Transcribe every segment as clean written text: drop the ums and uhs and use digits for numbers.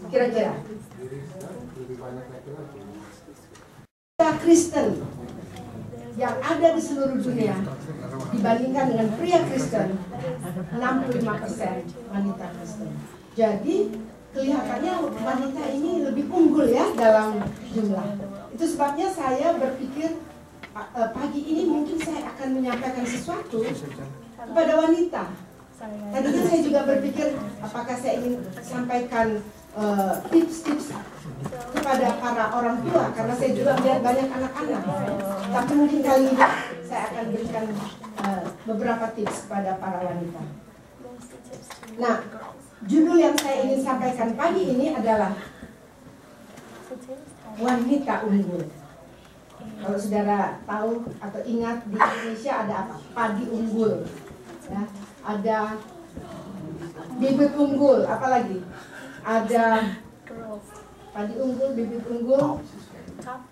Kira-kira. Pria Kristen yang ada di seluruh dunia dibandingkan dengan pria Kristen, 65% wanita Kristen. Jadi kelihatannya wanita ini lebih unggul ya dalam jumlah. Itu sebabnya saya berpikir pagi ini mungkin saya akan menyampaikan sesuatu kepada wanita. Tadinya saya juga berpikir apakah saya ingin sampaikan tips-tips kepada para orang tua, karena saya juga melihat banyak anak-anak. Tapi mungkin kali ini saya akan berikan beberapa tips kepada para wanita. Nah, judul yang saya ingin sampaikan pagi ini adalah wanita unggul. Kalau saudara tahu atau ingat, di Indonesia ada apa? Padi unggul, ya. Ada bibit unggul, apalagi? Ada padi unggul, bibit unggul,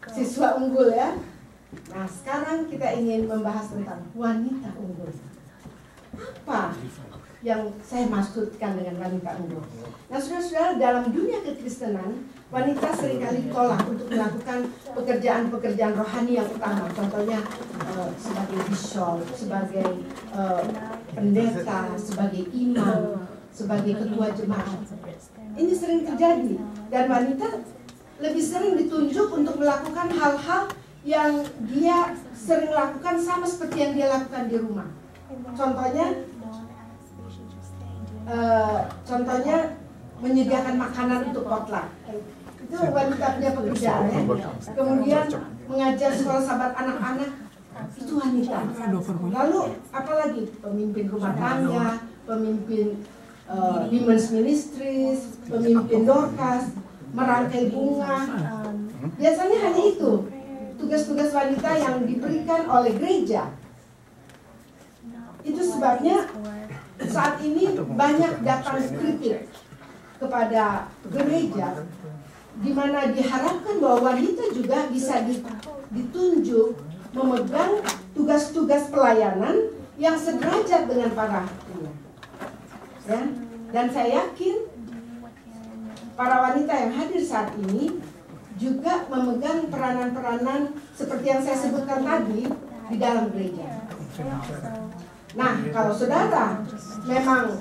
siswa unggul ya. Nah, sekarang kita ingin membahas tentang wanita unggul. Apa yang saya maksudkan dengan wanita unggul? Nah, saudara-saudara, dalam dunia kekristenan, wanita seringkali ditolak untuk melakukan pekerjaan-pekerjaan rohani yang utama. Contohnya sebagai bishop, sebagai pendeta, sebagai imam, sebagai ketua jemaat. Ini sering terjadi, dan wanita lebih sering ditunjuk untuk melakukan hal-hal yang dia sering lakukan sama seperti yang dia lakukan di rumah. Contohnya menyediakan makanan untuk potluck. Itu wanita punya pekerjaan ya. Kemudian mengajar sekolah sahabat anak-anak, itu wanita. Lalu apalagi pemimpin rumah tangga, pemimpin women's ministries, pemimpin Dorcas, merangkai bunga. Biasanya hanya itu tugas-tugas wanita yang diberikan oleh gereja. Itu sebabnya saat ini banyak datang kritik kepada gereja, di mana diharapkan bahwa wanita juga bisa ditunjuk memegang tugas-tugas pelayanan yang sederajat dengan para pria. Ya, dan saya yakin para wanita yang hadir saat ini juga memegang peranan-peranan seperti yang saya sebutkan tadi di dalam gereja. Nah, kalau saudara memang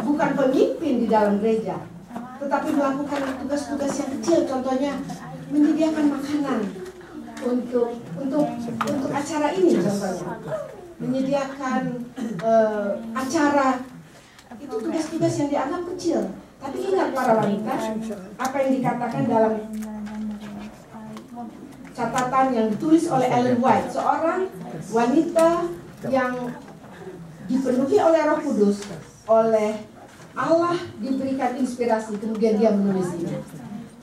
bukan pemimpin di dalam gereja, tetapi melakukan tugas-tugas yang kecil, contohnya menyediakan makanan untuk acara ini, contohnya menyediakan acara, itu tugas-tugas yang dianggap kecil. Tapi ingat para wanita, apa yang dikatakan dalam catatan yang ditulis oleh Ellen White, seorang wanita yang dipenuhi oleh Roh Kudus, oleh Allah diberikan inspirasi, kemudian dia menulis ini.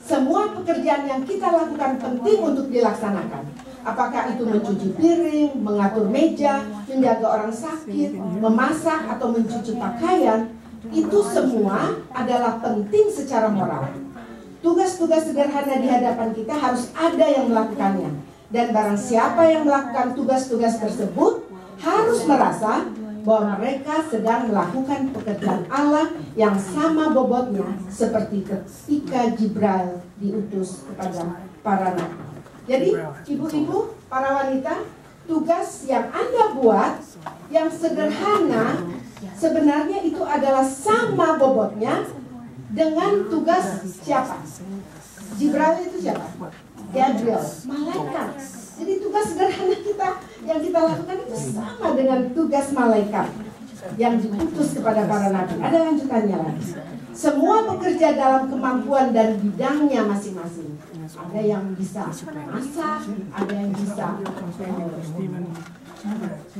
Semua pekerjaan yang kita lakukan penting untuk dilaksanakan. Apakah itu mencuci piring, mengatur meja, menjaga orang sakit, memasak atau mencuci pakaian, itu semua adalah penting secara moral. Tugas-tugas sederhana di hadapan kita harus ada yang melakukannya. Dan barang siapa yang melakukan tugas-tugas tersebut harus merasa bahwa mereka sedang melakukan pekerjaan Allah yang sama bobotnya seperti ketika Jibril diutus kepada para nabi. Jadi ibu-ibu, para wanita, tugas yang Anda buat yang sederhana sebenarnya itu adalah sama bobotnya dengan tugas siapa? Jibril itu siapa? Gabriel, malaikat. Jadi tugas sederhana kita yang kita lakukan itu sama dengan tugas malaikat yang diutus kepada para nabi. Ada lanjutannya lagi. Semua bekerja dalam kemampuan dan bidangnya masing-masing. Ada yang bisa masak, ada yang bisa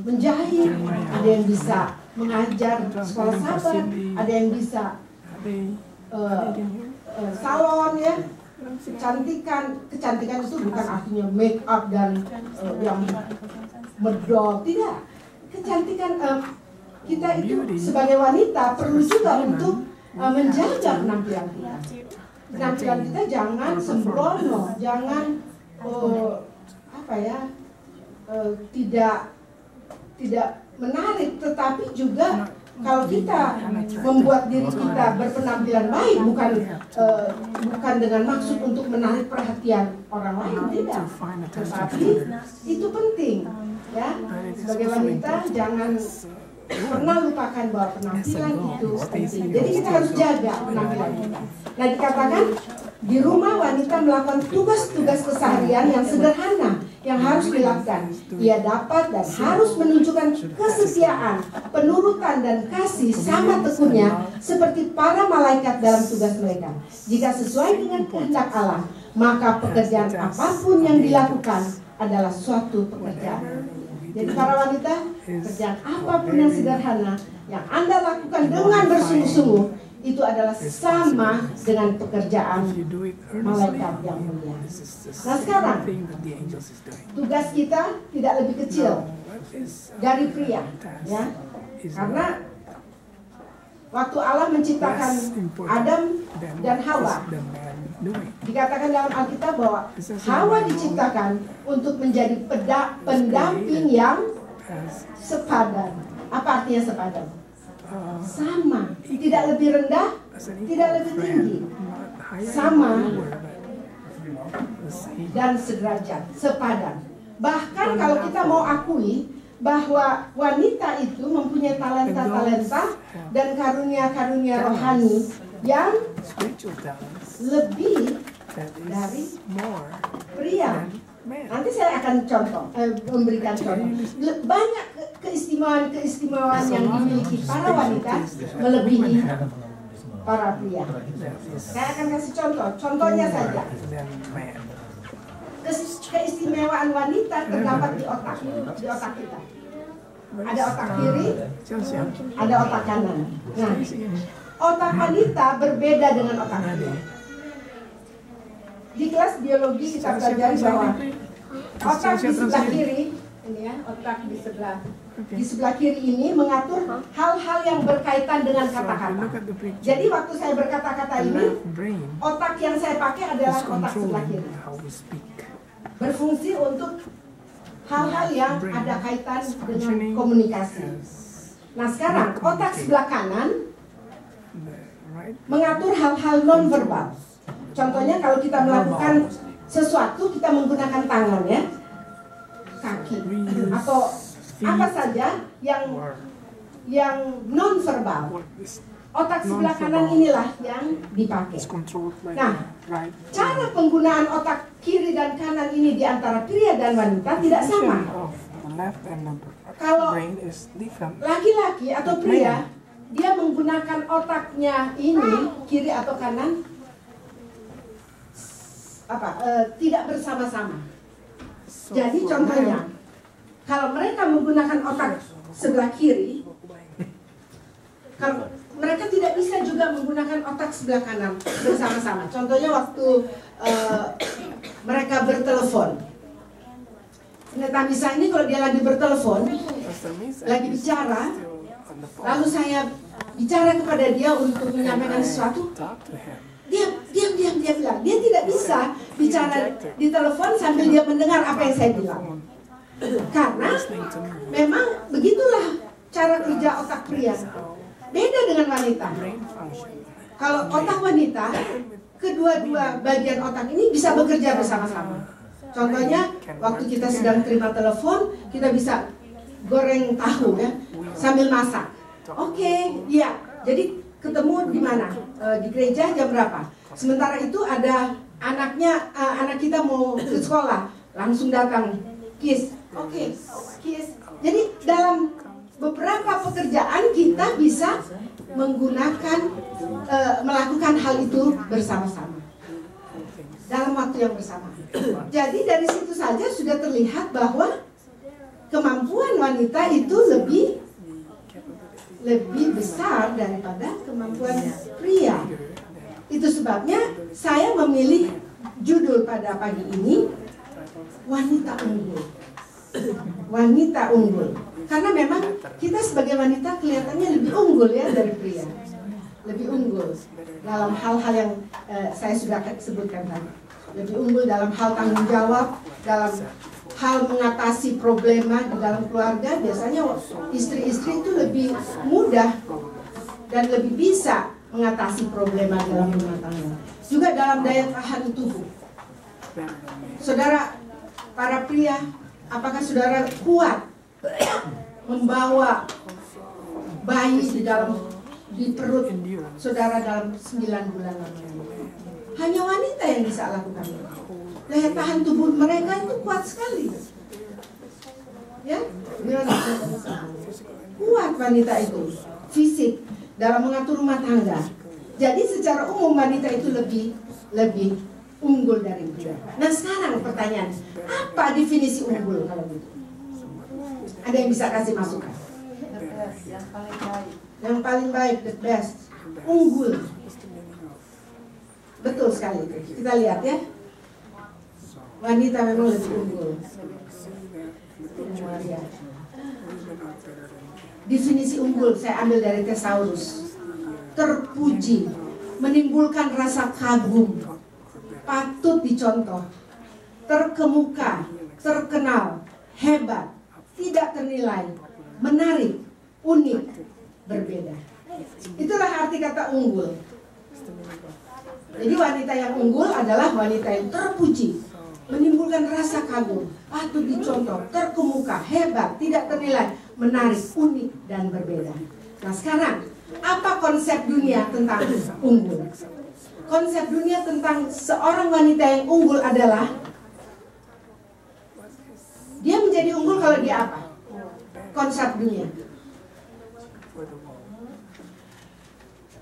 menjahit, ada yang bisa mengajar sekolah sahabat, ada yang bisa salon ya. Kecantikan itu bukan artinya make up dan yang medok, tidak. Kecantikan kita itu sebagai wanita perlu juga untuk menjaga penampilan kita. Penampilan kita jangan sembrono, jangan tidak menarik, tetapi juga Kalau kita membuat diri kita berpenampilan baik, bukan dengan maksud untuk menarik perhatian orang lain, tidak. Tetapi itu penting, ya. Sebagai wanita jangan pernah lupakan bahwa penampilan itu penting. Jadi kita harus jaga penampilan kita. Nah, dikatakan di rumah wanita melakukan tugas-tugas keseharian yang sederhana yang harus dilakukan. Ia dapat dan harus menunjukkan kesetiaan, penurutan dan kasih sama tekunnya seperti para malaikat dalam tugas mereka. Jika sesuai dengan kehendak Allah, maka pekerjaan apapun yang dilakukan adalah suatu pekerjaan. Jadi para wanita, pekerjaan apapun yang sederhana yang Anda lakukan dengan bersungguh-sungguh itu adalah sama dengan pekerjaan malaikat yang mulia. Nah, sekarang tugas kita tidak lebih kecil dari pria, ya, karena waktu Allah menciptakan Adam dan Hawa, dikatakan dalam Alkitab bahwa Hawa diciptakan untuk menjadi pendamping yang sepadan. Apa artinya sepadan? Sama, tidak lebih rendah, tidak lebih tinggi, sama dan sederajat, sepadan. Bahkan kalau kita mau akui bahwa wanita itu mempunyai talenta-talenta dan karunia-karunia rohani yang lebih dari pria. Nanti saya akan memberikan contoh. Banyak keistimewaan yang dimiliki para wanita melebihi para pria. Saya akan kasih contoh. Contohnya saja. Keistimewaan wanita terdapat di otak kita. Ada otak kiri, ada otak kanan. Nah, otak wanita berbeda dengan otak pria. Di kelas biologi kita pelajari bahwa otak di sebelah kiri, ini ya, otak di sebelah kiri ini mengatur hal-hal yang berkaitan dengan kata-kata. Jadi waktu saya berkata-kata ini, otak yang saya pakai adalah otak sebelah kiri. Berfungsi untuk hal-hal yang ada kaitan dengan komunikasi. Nah, sekarang otak sebelah kanan mengatur hal-hal nonverbal. Contohnya kalau kita melakukan sesuatu, kita menggunakan tangan, ya, kaki, atau apa saja yang non verbal. Otak sebelah kanan inilah yang dipakai. Nah, cara penggunaan otak kiri dan kanan ini di antara pria dan wanita tidak sama. Kalau laki-laki atau pria, dia menggunakan otaknya ini, kiri atau kanan, tidak bersama-sama. Jadi contohnya, kalau mereka menggunakan otak sebelah kiri, kalau mereka tidak bisa juga menggunakan otak sebelah kanan bersama-sama. Contohnya waktu mereka bertelepon. Nah, misalnya ini kalau dia lagi bertelepon, lagi bicara, lalu saya bicara kepada dia untuk menyampaikan sesuatu, dia bilang, dia tidak bisa bicara di telepon sambil dia mendengar apa yang saya bilang. Karena memang begitulah cara kerja otak pria. Beda dengan wanita. Kalau otak wanita, kedua-dua bagian otak ini bisa bekerja bersama-sama. Contohnya, waktu kita sedang terima telepon, kita bisa goreng tahu, ya, sambil masak. Oke, ya. Jadi ketemu di mana? Di gereja jam berapa? Sementara itu ada anak kita mau ke sekolah, langsung datang, kiss. Oke, kiss. Jadi dalam beberapa pekerjaan kita bisa melakukan hal itu bersama-sama dalam waktu yang bersama. Jadi dari situ saja sudah terlihat bahwa kemampuan wanita itu lebih besar daripada kemampuan pria. Itu sebabnya saya memilih judul pada pagi ini, wanita unggul. Wanita unggul. Karena memang kita sebagai wanita kelihatannya lebih unggul, ya, dari pria. Lebih unggul dalam hal-hal yang saya sudah sebutkan tadi. Lebih unggul dalam hal tanggung jawab, dalam hal mengatasi problema di dalam keluarga, biasanya istri-istri itu lebih mudah dan lebih bisa mengatasi problema dalam rumah tangga. Juga dalam daya tahan tubuh. Saudara, para pria, apakah saudara kuat membawa bayi di perut saudara dalam 9 bulan lamanya? Hanya wanita yang bisa lakukan itu. Daya tahan tubuh mereka itu kuat sekali. Ya, kuat wanita itu, fisik dalam mengatur rumah tangga. Jadi secara umum wanita itu lebih unggul dari pria. Nah sekarang pertanyaan, apa definisi unggul kalau gitu? Ada yang bisa kasih masukan? Yang paling baik, the best, unggul. Betul sekali. Kita lihat ya. Wanita memang lebih unggul. Definisi unggul saya ambil dari Thesaurus. Terpuji, menimbulkan rasa kagum, patut dicontoh, terkemuka, terkenal, hebat, tidak ternilai, menarik, unik, berbeda. Itulah arti kata unggul. Jadi wanita yang unggul adalah wanita yang terpuji, menimbulkan rasa kagum, patut dicontoh, terkemuka, hebat, tidak ternilai, menarik, unik, dan berbeda. Nah sekarang, apa konsep dunia tentang unggul? Konsep dunia tentang seorang wanita yang unggul adalah dia menjadi unggul kalau dia apa? Konsep dunia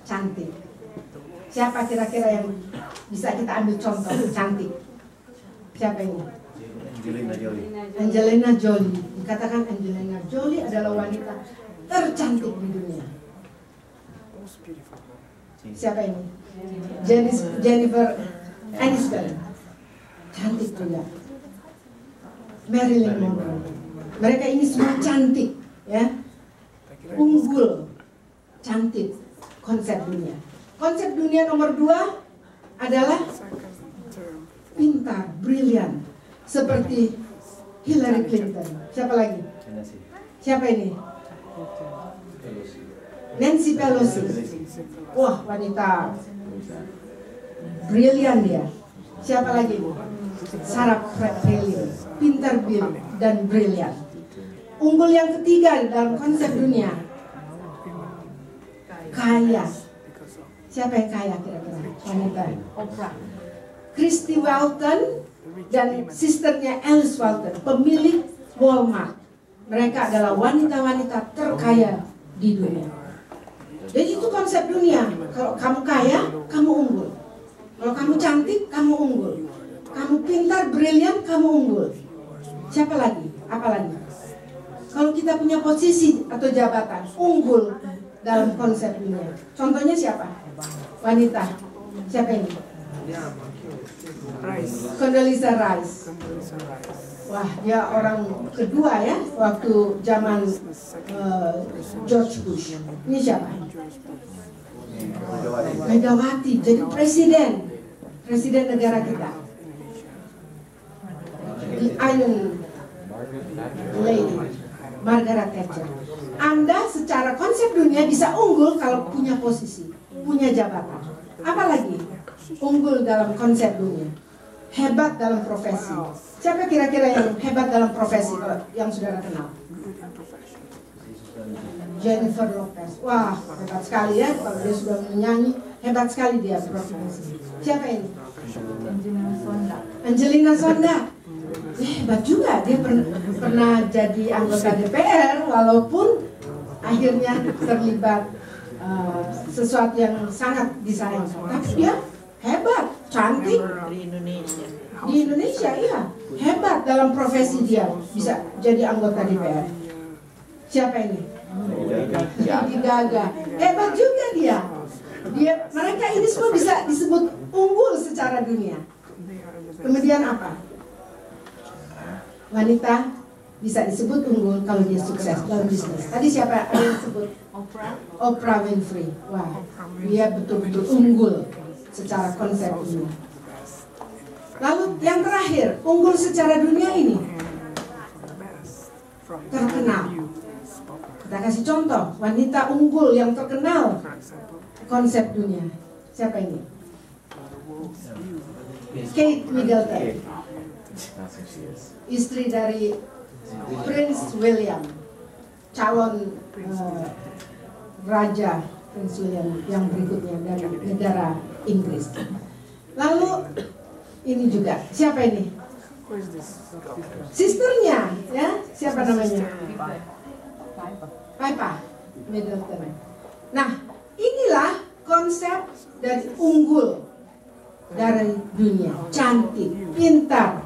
cantik. Siapa kira-kira yang bisa kita ambil contoh cantik? Siapa ini? Angelina Jolie. Angelina Jolie. Dikatakan Angelina Jolie adalah wanita tercantik di dunia. Siapa ini? Jennifer Aniston. Cantik juga. Marilyn Monroe. Mereka ini semua cantik, ya. Unggul, cantik, konsep dunia. Konsep dunia nomor 2 adalah pintar, brilian, seperti Hillary Clinton. Siapa lagi? Siapa ini? Nancy Pelosi. Wah, wanita brilian dia. Siapa lagi? Sarah Palin. Pintar, dan brilian. Unggul yang ketiga dalam konsep dunia, kaya. Siapa yang kaya kira-kira? Wanita. Oprah. Christy Walton dan sisternya Alice Walton, pemilik Walmart. Mereka adalah wanita-wanita terkaya di dunia. Jadi itu konsep dunia. Kalau kamu kaya, kamu unggul. Kalau kamu cantik, kamu unggul. Kamu pintar, brilian, kamu unggul. Siapa lagi? Apa lagi? Kalau kita punya posisi atau jabatan, unggul dalam konsep dunia. Contohnya siapa? Wanita. Siapa ini? Condoleezza Rice. Wah, dia orang kedua ya waktu zaman George Bush. Ini siapa? Megawati. Jadi presiden negara kita. The Iron Lady, Margaret Thatcher. Anda secara konsep dunia bisa unggul kalau punya posisi, punya jabatan. Apalagi unggul dalam konsep dunia, hebat dalam profesi. Siapa kira-kira yang hebat dalam profesi yang saudara kenal? Jennifer Lopez. Wah, hebat sekali ya, kalau dia sudah menyanyi, hebat sekali dia profesi. Siapa ini? Angelina Sonda. Hebat juga, dia pernah jadi anggota DPR walaupun akhirnya terlibat sesuatu yang sangat disayangkan. Tapi dia hebat, cantik di Indonesia, iya, hebat dalam profesi dia, bisa jadi anggota DPR. Siapa ini? Lady Gaga. Hebat juga dia. Mereka ini semua bisa disebut unggul secara dunia. Kemudian apa? Wanita bisa disebut unggul kalau dia sukses dalam bisnis. Tadi siapa yang disebut? Oprah Winfrey. Wah, dia betul-betul unggul secara konsep dunia. Lalu yang terakhir, unggul secara dunia ini terkenal. Kita kasih contoh, wanita unggul yang terkenal konsep dunia. Siapa ini? Kate Middleton, istri dari Prince William, calon raja Prince William yang berikutnya dari negara Inggris. Lalu ini juga, siapa ini? Sisternya, ya, siapa namanya? Piper Middleton. Nah, inilah konsep dari unggul dari dunia, cantik, pintar,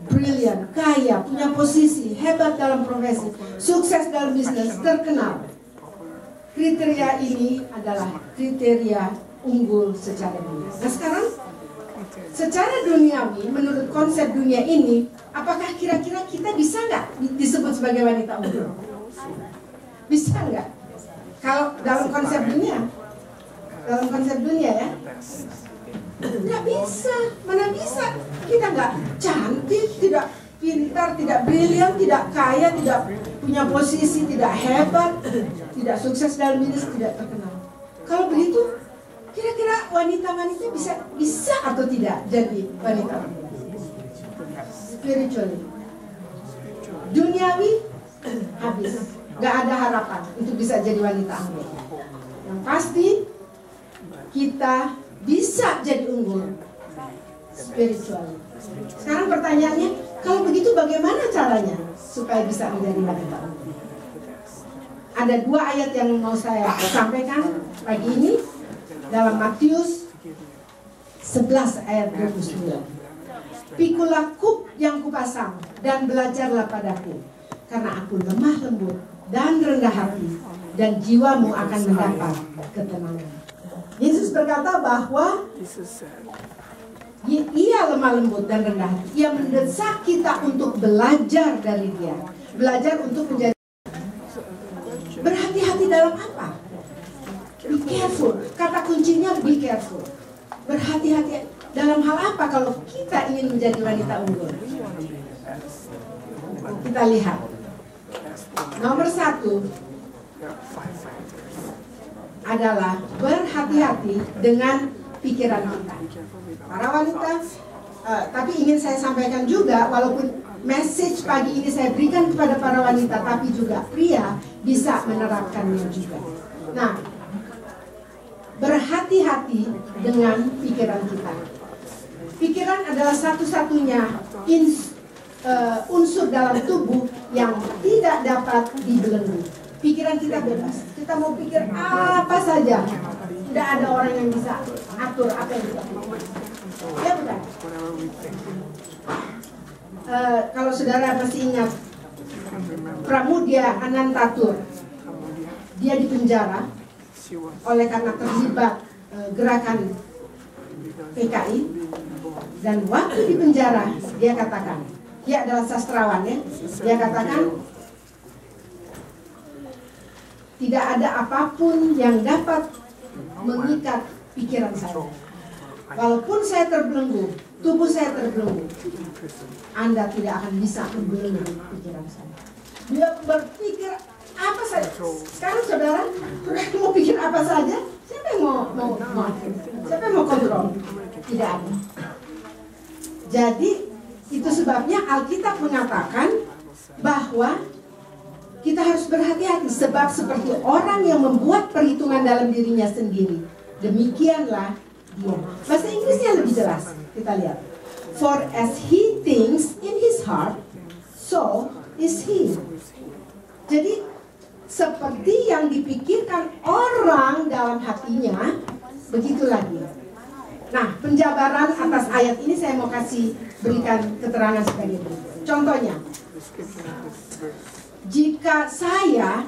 brilian, kaya, punya posisi, hebat dalam profesi, sukses dalam bisnis, terkenal. Kriteria ini adalah kriteria unggul secara dunia. Nah sekarang, secara duniawi, menurut konsep dunia ini, apakah kira-kira kita bisa nggak disebut sebagai wanita unggul? Bisa nggak? Kalau dalam konsep dunia, ya, nggak bisa. Mana bisa? Kita nggak cantik, tidak pintar, tidak brilian, tidak kaya, tidak punya posisi, tidak hebat, tidak sukses dalam bisnis, tidak terkenal. Kalau begitu, kira-kira wanita-wanita bisa atau tidak jadi wanita? Spiritually, duniawi habis, nggak ada harapan untuk bisa jadi wanita unggul. Yang pasti kita bisa jadi unggul spiritually. Sekarang pertanyaannya, kalau begitu bagaimana caranya supaya bisa menjadi wanita unggul? Ada 2 ayat yang mau saya sampaikan pagi ini dalam Matius 11 ayat 29. Pikulah kuk yang kupasang dan belajarlah padaku, karena aku lemah lembut dan rendah hati, dan jiwamu akan mendapat ketenangan. Yesus berkata bahwa Ia lemah lembut dan rendah hati. Ia mendesak kita untuk belajar dari Dia, belajar untuk menjadi. Berhati-hati dalam apa? Be careful. Kata kuncinya be careful. Berhati-hati dalam hal apa kalau kita ingin menjadi wanita unggul? Kita lihat. Nomor 1 adalah berhati-hati dengan pikiran kita. Para wanita, tapi ingin saya sampaikan juga, walaupun message pagi ini saya berikan kepada para wanita, tapi juga pria bisa menerapkannya juga. Nah, berhati-hati dengan pikiran kita. Pikiran adalah satu-satunya unsur dalam tubuh yang tidak dapat dibelenggu. Pikiran kita bebas. Kita mau pikir apa saja. Tidak ada orang yang bisa atur apa yang kita pikir. Ya bukan? Kalau saudara masih ingat Pramudia Anantatur, dia dipenjara oleh karena terlibat gerakan PKI, dan waktu di penjara dia katakan, dia adalah sastrawan ya, dia katakan tidak ada apapun yang dapat mengikat pikiran saya. Walaupun saya terbelenggu, tubuh saya terbelenggu, Anda tidak akan bisa membelenggu pikiran saya. Dia berpikir apa saja. Sekarang saudara mau pikir apa saja, siapa yang mau siapa yang mau kontrol? Tidak ada. Jadi itu sebabnya Alkitab mengatakan bahwa kita harus berhati-hati, sebab seperti orang yang membuat perhitungan dalam dirinya sendiri, demikianlah dia. Bahasa Inggrisnya lebih jelas. Kita lihat. For as he thinks in his heart, so is he. Jadi seperti yang dipikirkan orang dalam hatinya, begitulah dia. Nah, penjabaran atas ayat ini saya mau berikan keterangan sebagai berikut. Contohnya, jika saya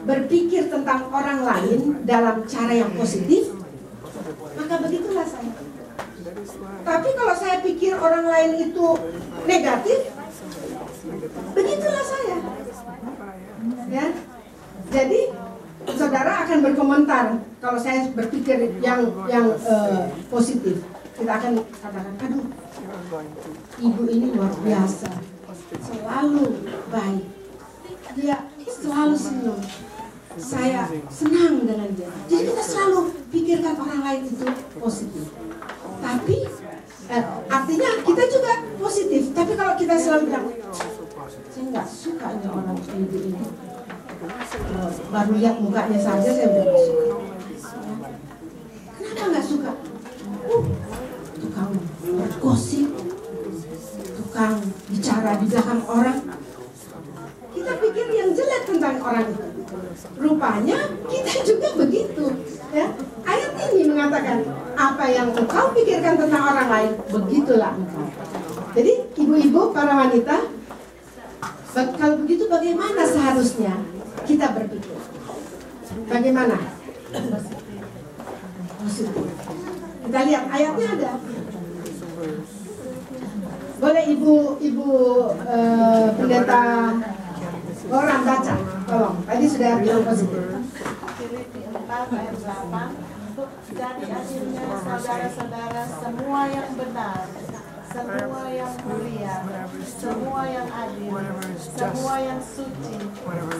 berpikir tentang orang lain dalam cara yang positif, maka begitulah saya. Tapi kalau saya pikir orang lain itu negatif, begitulah saya. Ya, jadi saudara akan berkomentar kalau saya berpikir yang positif. Kita akan katakan, aduh, ibu ini luar biasa, selalu baik. dia selalu senyum. Saya senang dengan dia. Jadi kita selalu pikirkan orang lain itu positif. Tapi artinya kita juga positif. Tapi kalau kita selalu bilang, saya nggak suka nih orang ini. Baru lihat mukanya saja saya udah nggak suka. Kenapa nggak suka? Tukang bergosip, tukang bicara di belakang orang. Kita pikir yang jelek tentang orang itu. Rupanya kita juga begitu, ya. Ayat ini mengatakan apa yang engkau pikirkan tentang orang lain, begitulah engkau. Jadi ibu-ibu, para wanita, kalau begitu bagaimana seharusnya kita berpikir? Bagaimana? Positif. Kita lihat ayatnya ada. Boleh ibu pendeta orang baca, tolong. Tadi sudah bilang positif. Filipi 4 ayat 8. Jadi akhirnya saudara-saudara, semua yang benar, semua yang mulia, semua yang adil, semua yang suci,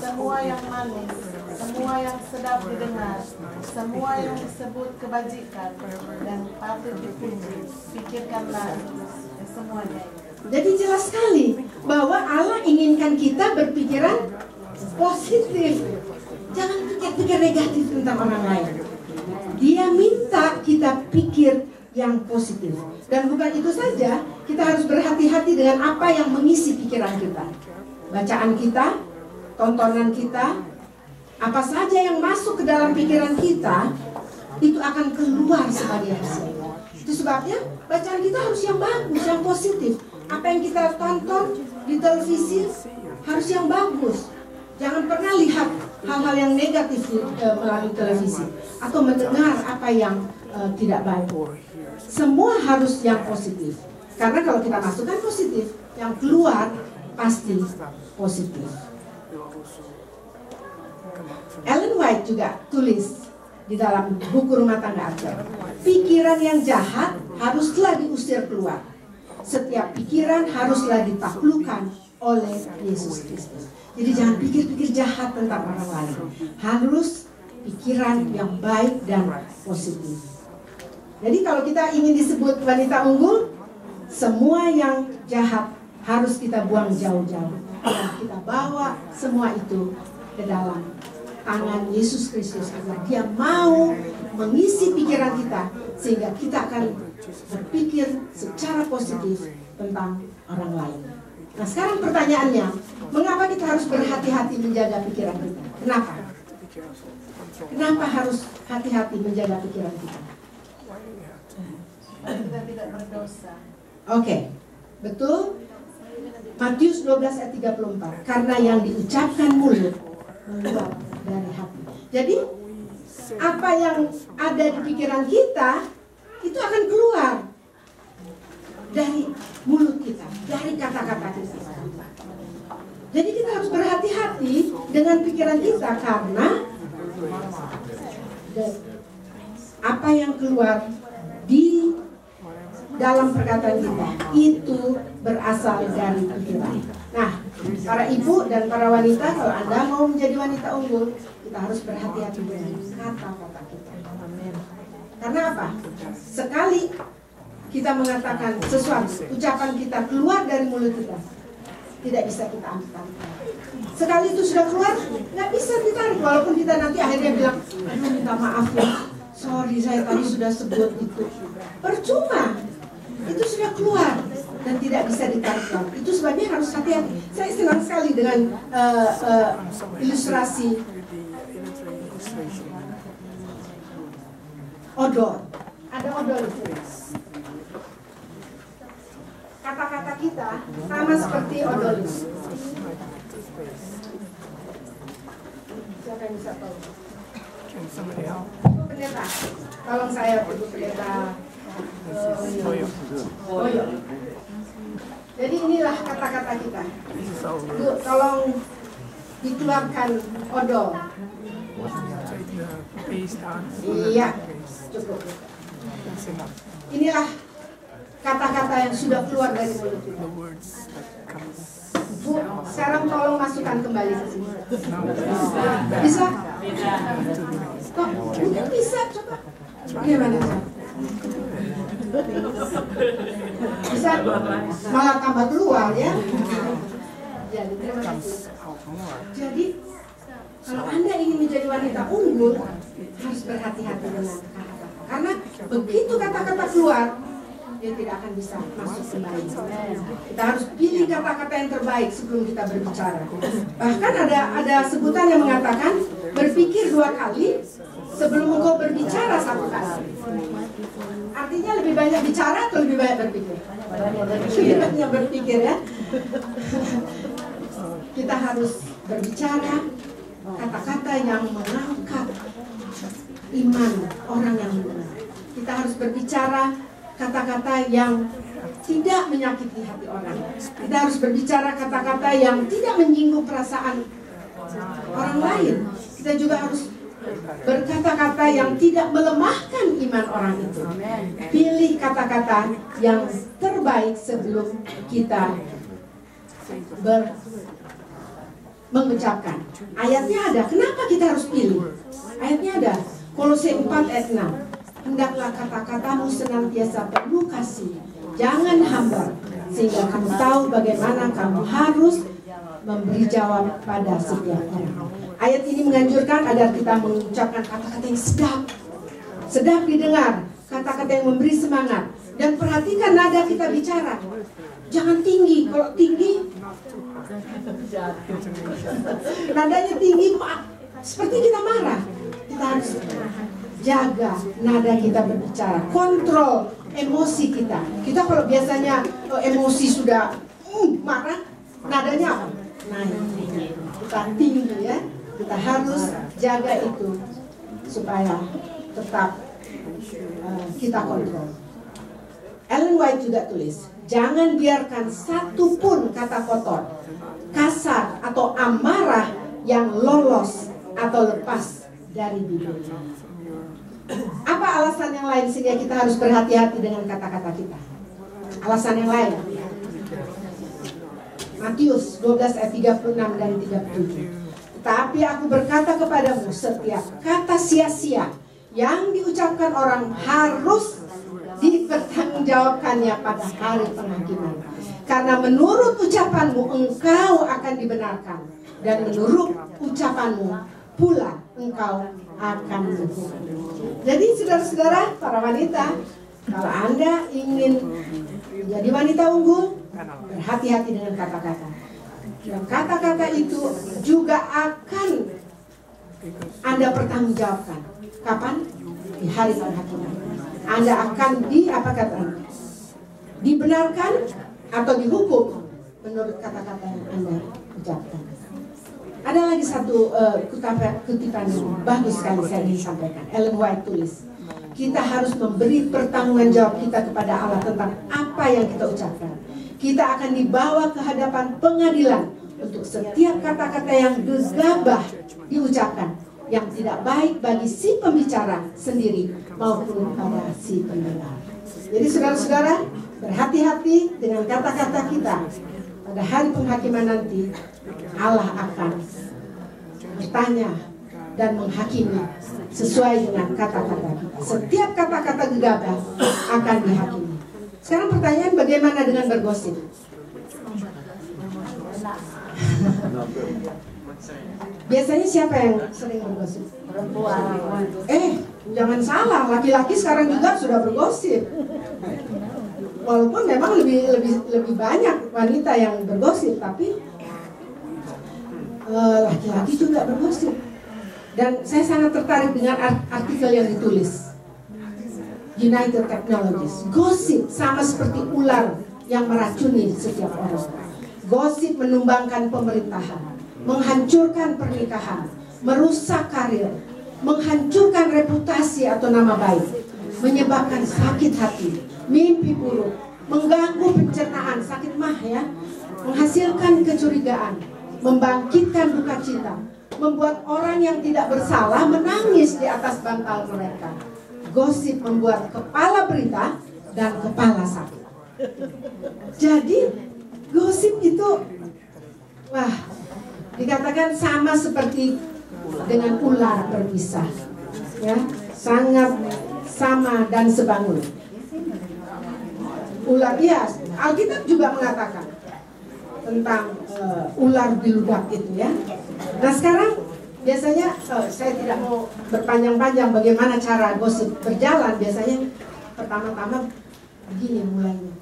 semua yang manis, semua yang sedap didengar, semua yang disebut kebajikan dan patut dipuji, pikirkanlah semuanya. Jadi jelas sekali bahwa Allah inginkan kita berpikiran positif. Jangan pikir-pikir negatif tentang orang lain. Dia minta kita pikir yang positif. Dan bukan itu saja, kita harus berhati-hati dengan apa yang mengisi pikiran kita. Bacaan kita, tontonan kita, apa saja yang masuk ke dalam pikiran kita, itu akan keluar sebagai hasil. Itu sebabnya bacaan kita harus yang bagus, yang positif. Apa yang kita tonton di televisi harus yang bagus. Jangan pernah lihat hal-hal yang negatif melalui televisi atau mendengar apa yang tidak baik. Semua harus yang positif. Karena kalau kita masukkan positif, yang keluar pasti positif. Ellen White juga tulis di dalam buku Rumah Tangga Ajaib, pikiran yang jahat haruslah diusir keluar. Setiap pikiran haruslah ditaklukkan oleh Yesus Kristus. Jadi jangan pikir-pikir jahat tentang orang lain. Harus pikiran yang baik dan positif. Jadi kalau kita ingin disebut wanita unggul, semua yang jahat harus kita buang jauh-jauh. Dan kita bawa semua itu ke dalam tangan Yesus Kristus. Karena Dia mau mengisi pikiran kita, sehingga kita akan berpikir secara positif tentang orang lain. Nah sekarang pertanyaannya, mengapa kita harus berhati-hati menjaga pikiran kita? Kenapa? Kenapa harus hati-hati menjaga pikiran kita? Kita tidak berdosa. Oke, betul. Matius 12 ayat 34. Karena yang diucapkan mulut keluar dari hati. Jadi apa yang ada di pikiran kita itu akan keluar dari mulut kita, dari kata-kata kita. Jadi kita harus berhati-hati dengan pikiran kita, karena apa yang keluar di dalam perkataan kita itu berasal dari pikiran. Nah, para ibu dan para wanita, kalau Anda mau menjadi wanita unggul, kita harus berhati-hati dengan kata-kata kita. Karena apa? Sekali kita mengatakan sesuatu, ucapan kita keluar dari mulut kita, tidak bisa kita ambil. Sekali itu sudah keluar, nggak bisa ditarik. Walaupun kita nanti akhirnya bilang, aduh minta maaf ya, sorry saya tadi sudah sebut itu. Percuma, itu sudah keluar dan tidak bisa ditarik lagi. Itu sebabnya harus hati-hati. Saya senang sekali dengan ilustrasi odol. Ada odol itu. Kata-kata kita sama seperti odol itu. Siapa yang bisa tahu? Pendeta, tolong saya Ibu Pendeta Boyo. Jadi inilah kata-kata kita. Bu, tolong dikeluarkan odol. Iya, cukup. Inilah kata-kata yang sudah keluar dari mulut kita. Bu, sekarang tolong masukkan kembali ke sini. Bisa? Kok mungkin bisa, coba. Gimana? Bisa? Malah tambah keluar ya. Jadi terima kasih. Jadi kalau Anda ingin menjadi wanita unggul, harus berhati-hati dengan kata-kata. Karena begitu kata-kata keluar, dia tidak akan bisa masuk kembali. Kita harus pilih kata-kata yang terbaik sebelum kita berbicara. Bahkan ada sebutan yang mengatakan, berpikir 2 kali sebelum engkau berbicara 1 kali. Artinya lebih banyak bicara atau lebih banyak berpikir? Lebih banyak berpikir ya. Kita harus berbicara kata-kata yang mengangkat iman orang yang benar. Kita harus berbicara kata-kata yang tidak menyakiti hati orang. Kita harus berbicara kata-kata yang tidak menyinggung perasaan orang lain. Kita juga harus berkata-kata yang tidak melemahkan iman orang itu. Pilih kata-kata yang terbaik sebelum kita mengucapkan. Ayatnya ada. Kenapa kita harus pilih? Ayatnya ada. Kolose 4 ayat 6. Hendaklah kata-katamu senantiasa penuh kasih, jangan hambar, sehingga kamu tahu bagaimana kamu harus memberi jawab pada setiap orang. Ayat ini menganjurkan agar kita mengucapkan kata-kata yang sedap didengar, kata-kata yang memberi semangat. Dan perhatikan nada kita bicara. Jangan tinggi. Kalau tinggi, nadanya tinggi, seperti kita marah. Kita harus jaga nada kita berbicara, kontrol emosi kita. Kita kalau biasanya emosi sudah marah, nadanya apa? Naik, kita tinggi ya. Kita harus jaga itu supaya tetap kita kontrol. Ellen White juga tulis, jangan biarkan satu pun kata kotor, kasar atau amarah yang lolos atau lepas dari bibir. Apa alasan yang lain sehingga kita harus berhati-hati dengan kata-kata kita? Alasan yang lain. Matius 12 ayat 36 dan 37. Tapi aku berkata kepadamu, setiap kata sia-sia yang diucapkan orang harus dipertanggungjawabkannya pada hari penghakiman. Karena menurut ucapanmu engkau akan dibenarkan, dan menurut ucapanmu pula engkau akan dihukum. Jadi saudara-saudara, para wanita, kalau Anda ingin menjadi wanita unggul, berhati-hati dengan kata-kata. Dan kata-kata itu juga akan Anda pertanggungjawabkan. Kapan? Di hari penghakiman. Anda akan dibenarkan atau dihukum menurut kata-kata yang Anda ucapkan. Ada lagi satu kutipan yang bagus sekali saya ingin sampaikan. Ellen White tulis, kita harus memberi pertanggungjawab kita kepada Allah tentang apa yang kita ucapkan. Kita akan dibawa ke hadapan pengadilan untuk setiap kata-kata yang gegabah diucapkan, yang tidak baik bagi si pembicara sendiri maupun pada si pendengar. Jadi saudara-saudara, berhati-hati dengan kata-kata kita. Pada hari penghakiman nanti, Allah akan bertanya dan menghakimi sesuai dengan kata-kata kita. Setiap kata-kata gegabah akan dihakimi. Sekarang pertanyaan, bagaimana dengan bergosip? Biasanya siapa yang sering bergosip? Perempuan. Jangan salah, laki-laki sekarang juga sudah bergosip. Walaupun memang lebih banyak wanita yang bergosip, tapi laki-laki juga bergosip. Dan saya sangat tertarik dengan artikel yang ditulis United Technologies. Gosip sama seperti ular yang meracuni setiap orang. Gosip menumbangkan pemerintahan, menghancurkan pernikahan, merusak karir, menghancurkan reputasi atau nama baik, menyebabkan sakit hati, mimpi buruk, mengganggu pencernaan, sakit mah ya, menghasilkan kecurigaan, membangkitkan duka cita, membuat orang yang tidak bersalah menangis di atas bantal mereka. Gosip membuat kepala berita dan kepala sakit. Jadi gosip itu Wah, dikatakan sama seperti dengan ular berbisa, ya, sangat sama dan sebangun. Ular, ya, Alkitab juga mengatakan tentang ular biludak itu, ya. Nah sekarang biasanya saya tidak mau berpanjang-panjang bagaimana cara gosip berjalan. Biasanya pertama-tama begini mulainya.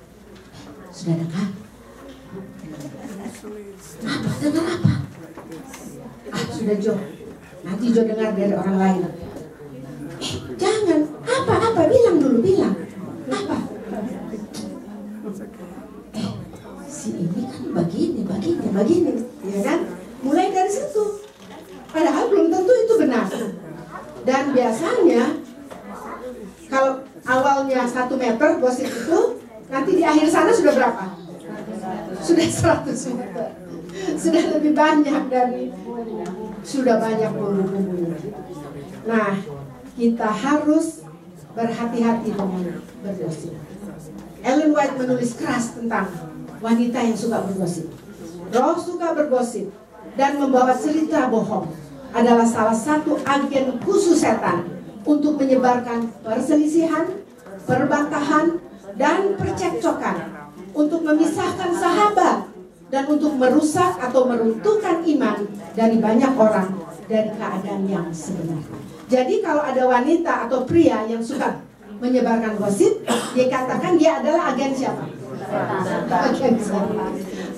Sudah dengar? Apa? Dengar apa? Sudah Jo. Nanti Jo dengar dari orang lain. Jangan. Apa? Bilang dulu, bilang. Apa? Si ini kan begini, ya kan? Mulai dari situ. Padahal belum tentu itu benar. Dan biasanya kalau awalnya 1 meter gosip itu, nanti di akhir sana sudah berapa? Sudah 100 meter. Sudah lebih banyak dari, sudah banyak bumbu-bumbunya. Nah, kita harus berhati-hati dengan bergosip. Ellen White menulis keras tentang wanita yang suka bergosip. Roh suka bergosip dan membawa cerita bohong adalah salah satu agen khusus setan untuk menyebarkan perselisihan, perbantahan, dan percekcokan, untuk memisahkan sahabat, dan untuk merusak atau meruntuhkan iman dari banyak orang dari keadaan yang sebenarnya. Jadi kalau ada wanita atau pria yang suka menyebarkan gosip, dia katakan dia adalah agen siapa? Agen setan.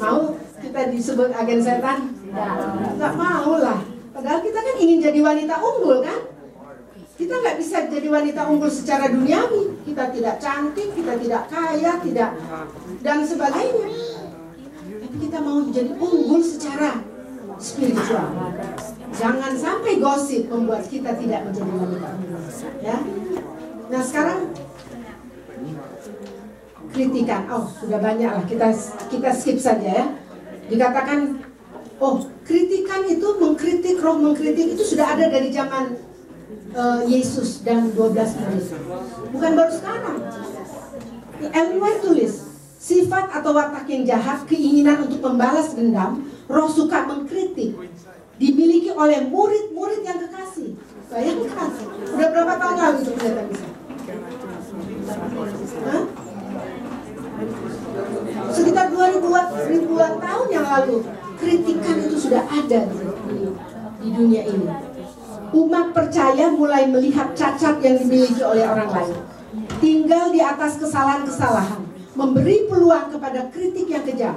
Mau kita disebut agen setan? Nggak mau lah. Padahal kita kan ingin jadi wanita unggul, kan? Kita nggak bisa jadi wanita unggul secara duniawi. Kita tidak cantik, kita tidak kaya, tidak dan sebagainya. Tapi kita mau jadi unggul secara spiritual. Jangan sampai gosip membuat kita tidak menjadi wanita unggul, ya. Nah sekarang kritikan, sudah banyak lah, kita skip saja, ya. Dikatakan, kritikan itu mengkritik, roh mengkritik itu sudah ada dari zaman Yesus dan 12 murid. Bukan baru sekarang. Ellen White tulis, sifat atau watak yang jahat, keinginan untuk membalas dendam, roh suka mengkritik, dimiliki oleh murid-murid yang kekasih. Bayangkan, udah berapa tahun lalu itu kelihatan bisa? Sekitar 2000-an tahun yang lalu, kritikan itu sudah ada di dunia ini. Umat percaya mulai melihat cacat yang dimiliki oleh orang lain, tinggal di atas kesalahan-kesalahan, memberi peluang kepada kritik yang kejam.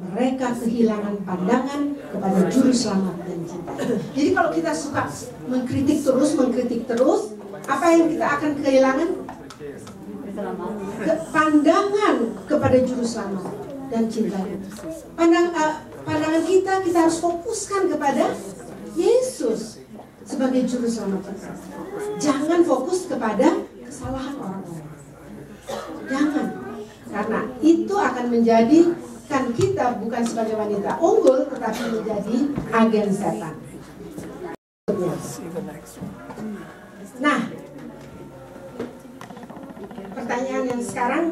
Mereka kehilangan pandangan kepada juru selamat dan cinta. Jadi kalau kita suka mengkritik terus, apa yang kita akan kehilangan? Pandangan kepada juru selamat dan cinta. Pandangan kita harus fokuskan kepada Yesus sebagai juru selamat kita. Jangan fokus kepada kesalahan orang lain. Jangan, karena itu akan menjadikan kita bukan sebagai wanita unggul, tetapi menjadi agen setan. Nah, pertanyaan yang sekarang,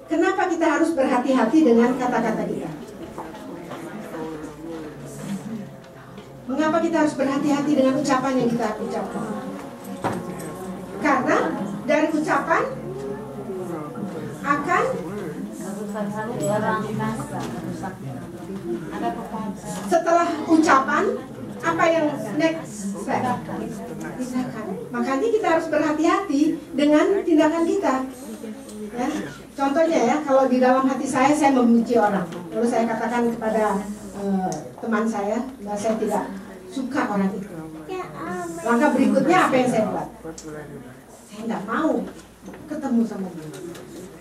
kenapa kita harus berhati-hati dengan kata-kata kita? Mengapa kita harus berhati-hati dengan ucapan yang kita ucapkan? Karena dari ucapan akan setelah ucapan, apa yang next step? Tindakan. Makanya kita harus berhati-hati dengan tindakan kita, ya. Contohnya, ya, kalau di dalam hati saya membenci orang, lalu saya katakan kepada teman saya bahwa saya tidak suka orang itu. Langkah berikutnya apa yang saya buat? Saya nggak mau ketemu sama dia.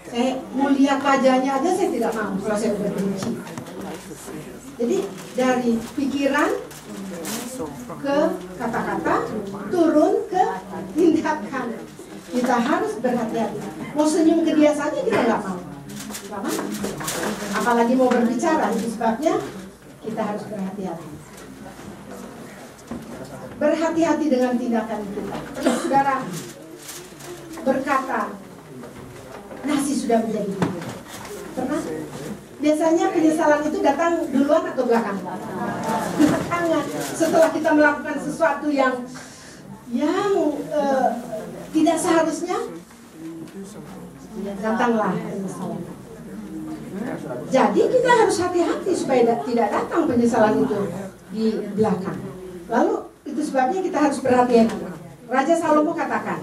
Saya mau lihat wajahnya aja saya tidak mau kalau saya udah benci. Jadi dari pikiran ke kata-kata turun ke tindakan. Kita harus berhati-hati. Mau senyum ke dia saja kita nggak mau. Apalagi mau berbicara. Itu sebabnya kita harus berhati-hati. Berhati-hati dengan tindakan kita. Saudara berkata, nasi sudah menjadi dingin. Pernah? Biasanya penyesalan itu datang duluan atau belakangan? Belakangan. Setelah kita melakukan sesuatu yang tidak seharusnya, datanglah penyesalan. Jadi kita harus hati-hati supaya tidak datang penyesalan itu di belakang. Lalu itu sebabnya kita harus berhati-hati. Raja Salomo katakan,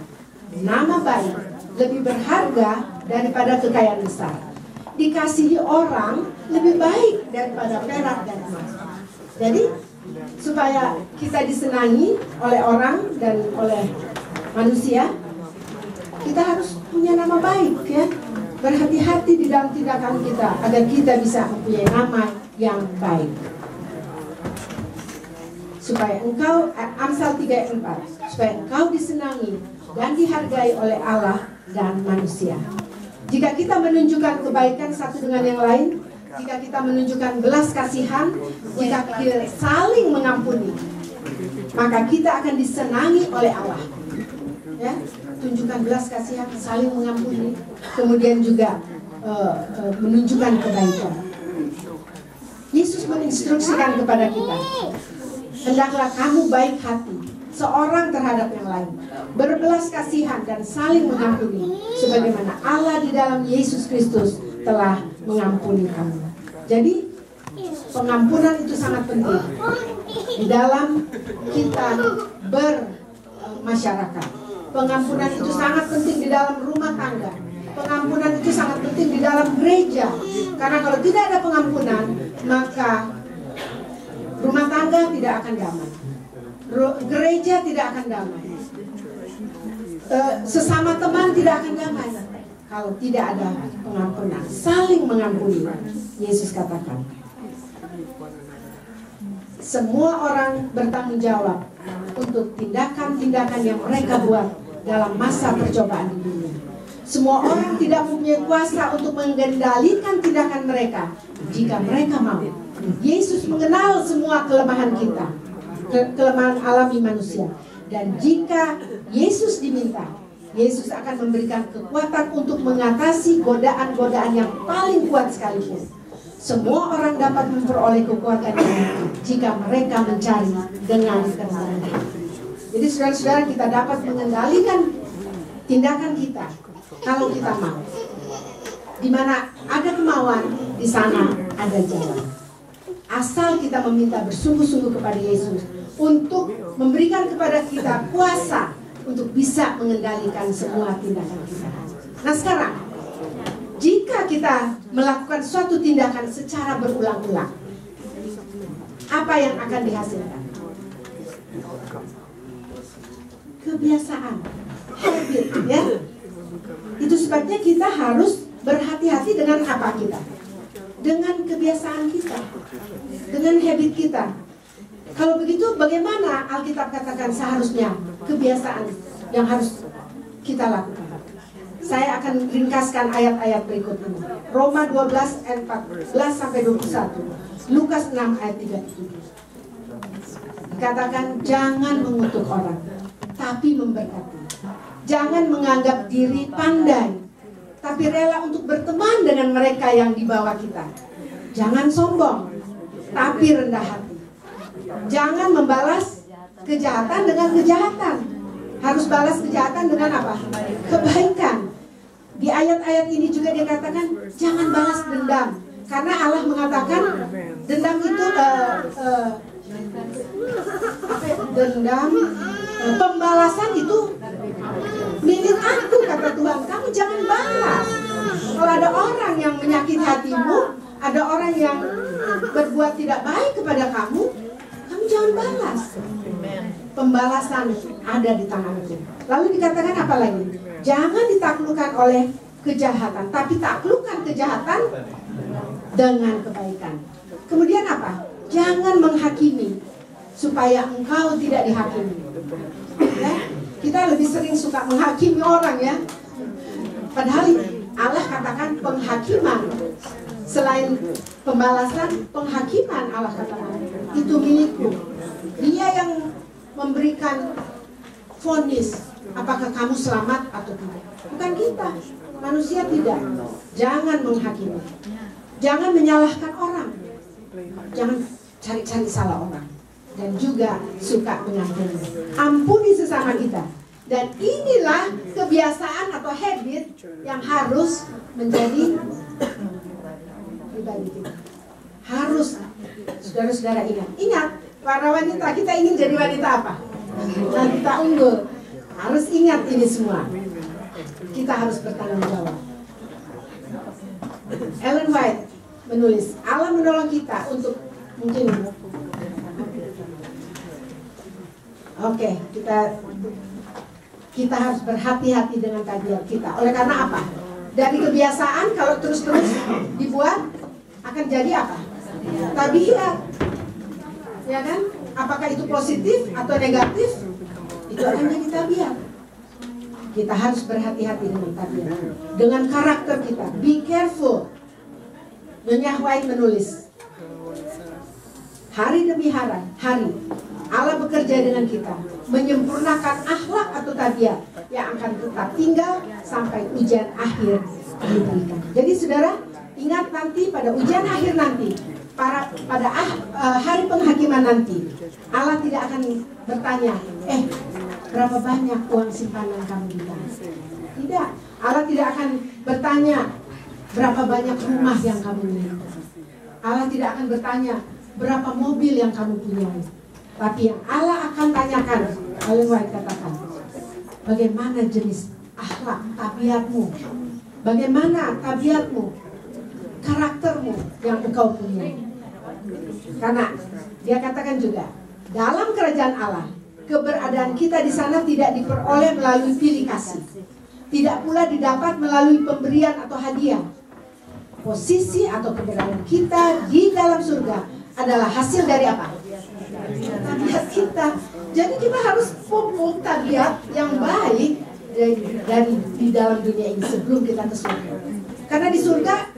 nama baik lebih berharga daripada kekayaan besar. Dikasihi orang lebih baik daripada perak dan emas. Jadi supaya kita disenangi oleh orang dan oleh manusia, kita harus punya nama baik, ya. Berhati-hati di dalam tindakan kita agar kita bisa mempunyai nama yang baik. Supaya engkau, Amsal 3 ayat 4, supaya engkau disenangi dan dihargai oleh Allah dan manusia. Jika kita menunjukkan kebaikan satu dengan yang lain, jika kita menunjukkan belas kasihan, jika kita saling mengampuni, maka kita akan disenangi oleh Allah. Ya, tunjukkan belas kasihan, saling mengampuni, kemudian juga menunjukkan kebaikan. Yesus menginstruksikan kepada kita, hendaklah kamu baik hati seorang terhadap yang lain, berbelas kasihan dan saling mengampuni, sebagaimana Allah di dalam Yesus Kristus telah mengampuni kamu. Jadi pengampunan itu sangat penting di dalam kita bermasyarakat. Pengampunan itu sangat penting di dalam rumah tangga. Pengampunan itu sangat penting di dalam gereja. Karena kalau tidak ada pengampunan, maka rumah tangga tidak akan damai, gereja tidak akan damai, sesama teman tidak akan damai kalau tidak ada pengampunan. Saling mengampuni. Yesus katakan, semua orang bertanggung jawab untuk tindakan-tindakan yang mereka buat dalam masa percobaan di dunia. Semua orang tidak mempunyai kuasa untuk mengendalikan tindakan mereka jika mereka mau. Yesus mengenal semua kelemahan kita, kelemahan alami manusia. Dan jika Yesus diminta, Yesus akan memberikan kekuatan untuk mengatasi godaan-godaan yang paling kuat sekalipun. Semua orang dapat memperoleh kekuatan ini jika mereka mencari dengan kenalan. Jadi saudara-saudara, kita dapat mengendalikan tindakan kita kalau kita mau. Di mana ada kemauan, di sana ada jalan. Asal kita meminta bersungguh-sungguh kepada Yesus untuk memberikan kepada kita kuasa untuk bisa mengendalikan semua tindakan kita. Nah sekarang, jika kita melakukan suatu tindakan secara berulang-ulang, apa yang akan dihasilkan? Kebiasaan, habit, ya. Itu sebabnya kita harus berhati-hati dengan apa kita, dengan kebiasaan kita, dengan habit kita. Kalau begitu, bagaimana Alkitab katakan seharusnya kebiasaan yang harus kita lakukan? Saya akan ringkaskan ayat-ayat berikut ini. Roma 12 ayat 14 sampai 21. Lukas 6 ayat 37. Dikatakan, jangan mengutuk orang, tapi memberkati. Jangan menganggap diri pandai, tapi rela untuk berteman dengan mereka yang di bawah kita. Jangan sombong, tapi rendah hati. Jangan membalas kejahatan dengan kejahatan. Harus balas kejahatan dengan apa? Kebaikan. Di ayat-ayat ini juga dikatakan jangan balas dendam, karena Allah mengatakan dendam itu pembalasan itu milik aku, kata Tuhan. Kamu jangan balas. Kalau ada orang yang menyakiti hatimu, ada orang yang berbuat tidak baik kepada kamu, kamu jangan balas. Pembalasan ada di tanganku. Lalu dikatakan apa lagi? Jangan ditaklukkan oleh kejahatan, tapi taklukkan kejahatan dengan kebaikan. Kemudian apa? Jangan menghakimi, supaya engkau tidak dihakimi. Ya? Kita lebih sering suka menghakimi orang, ya. Padahal Allah katakan penghakiman, selain pembalasan, penghakiman Allah katakan itu milikku. Dia yang memberikan vonis apakah kamu selamat atau tidak. Bukan kita, manusia tidak. Jangan menghakimi. Jangan menyalahkan orang. Jangan cari-cari salah orang. Dan juga suka mengampuni. Ampuni sesama kita. Dan inilah kebiasaan atau habit yang harus menjadi pribadi kita. Harus, saudara-saudara ingat. Para wanita, kita ingin jadi wanita apa? Wanita unggul. Harus ingat ini semua. Kita harus bertanggung jawab. Ellen White menulis, Allah menolong kita untuk mungkin. Oke, kita harus berhati-hati dengan tabiat kita. Oleh karena apa? Dari kebiasaan kalau terus-terus dibuat akan jadi apa? Tabiat. Ya kan? Apakah itu positif atau negatif? Itu akan jadi tabiat. Kita harus berhati-hati dengan tabiat, dengan karakter kita. Be careful. Nyonya White menulis, hari demi hari Allah bekerja dengan kita, menyempurnakan akhlak atau tabiat yang akan tetap tinggal sampai ujian akhir diberikan. Jadi saudara, ingat nanti pada ujian akhir nanti, pada hari penghakiman nanti, Allah tidak akan bertanya, berapa banyak uang simpanan kamu di bank? Tidak. Allah tidak akan bertanya berapa banyak rumah yang kamu miliki. Allah tidak akan bertanya berapa mobil yang kamu punya. Tapi yang Allah akan tanyakan, Ellen White katakan, bagaimana jenis akhlak tabiatmu? Bagaimana tabiatmu? Karaktermu yang engkau punya. Karena dia katakan juga, dalam kerajaan Allah, keberadaan kita di sana tidak diperoleh melalui pilih kasih, tidak pula didapat melalui pemberian atau hadiah. Posisi atau keberadaan kita di dalam surga adalah hasil dari apa? Tabiat kita. Jadi kita harus pupuk tabiat yang baik dari di dalam dunia ini sebelum kita ke surga. Karena di surga,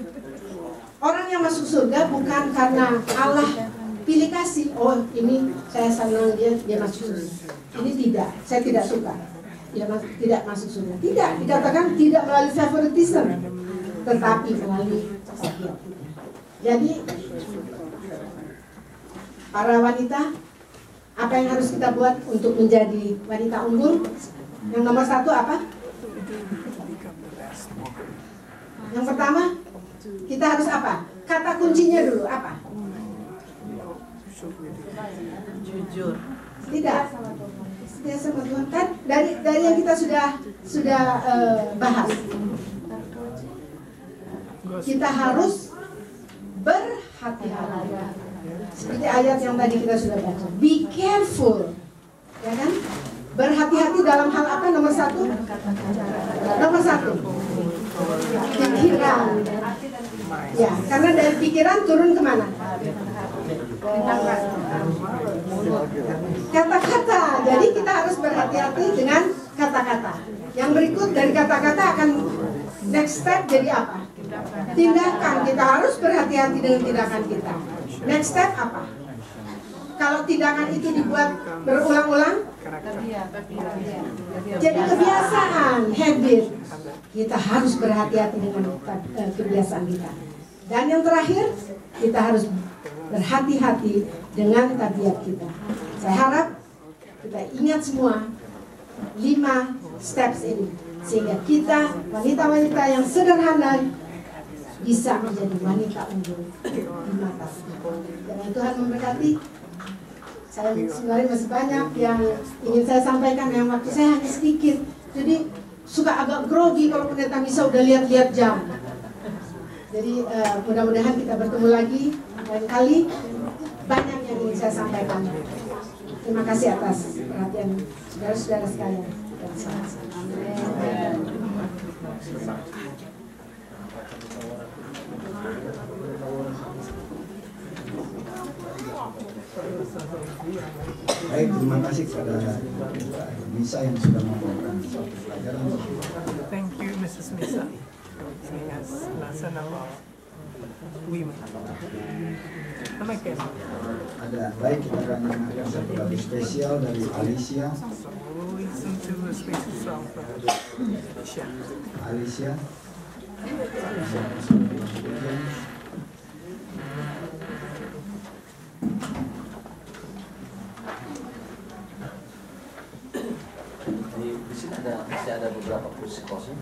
orang yang masuk surga bukan karena Allah pilih kasih. Oh, ini saya senang dia masuk surga. Ini tidak, saya tidak suka. Dia tidak masuk surga. Tidak, dikatakan tidak melalui favoritism, tetapi melalui tabiat kita. Jadi para wanita, apa yang harus kita buat untuk menjadi wanita unggul? Yang nomor satu apa? Yang pertama, kita harus apa? Kata kuncinya dulu apa? Jujur. Tidak. Setia sama Tuhan. Kan dari yang kita sudah bahas. Kita harus berhati-hati. Seperti ayat yang tadi kita sudah baca. Be careful. Ya kan? Berhati-hati dalam hal apa? Nomor satu? Nomor satu. Pikiran. Ya, karena dari pikiran turun kemana? Kata-kata. Jadi kita harus berhati-hati dengan kata-kata. Yang berikut dari kata-kata akan next step jadi apa? Tindakan. Kita harus berhati-hati dengan tindakan kita. Next step apa? Kalau tindakan itu dibuat berulang-ulang, jadi kebiasaan, habit. Kita harus berhati-hati dengan kebiasaan kita. Dan yang terakhir, kita harus berhati-hati dengan tabiat kita. Saya harap kita ingat semua 5 steps ini, sehingga kita, wanita-wanita yang sederhana, bisa menjadi wanita unggul di mata Tuhan. Dan Tuhan memberkati. Saya sebenarnya masih banyak yang ingin saya sampaikan, yang waktu saya hanya sedikit. Jadi suka agak grogi kalau pendeta misa udah lihat-lihat jam. Jadi mudah-mudahan kita bertemu lagi lain kali. Banyak yang ingin saya sampaikan. Terima kasih atas perhatian saudara-saudara sekalian. Dan baik, terima kasih kepada Misa yang sudah membawakan suatu pelajaran. Thank you, Mrs. Misa. Ini lesson about women. Ada baik, kita akan mendengarkan satu lagu spesial dari Alicia. So we'll listen to a special song from Alicia. Alicia. diskusi.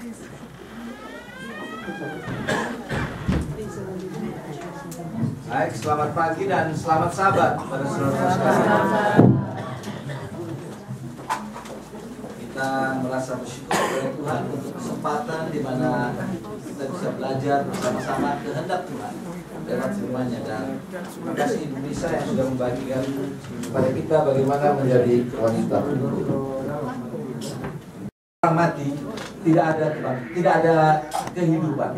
Baik, selamat pagi dan selamat sabat pada saudara sekalian. Kita merasa bersyukur kepada Tuhan untuk kesempatan di mana kita bisa belajar bersama-sama kehendak Tuhan lewat firman-Nya, dan terima kasih Ibu Lisa yang sudah membagikan kepada kita bagaimana menjadi wanita peduli. Orang mati tidak ada kehidupan,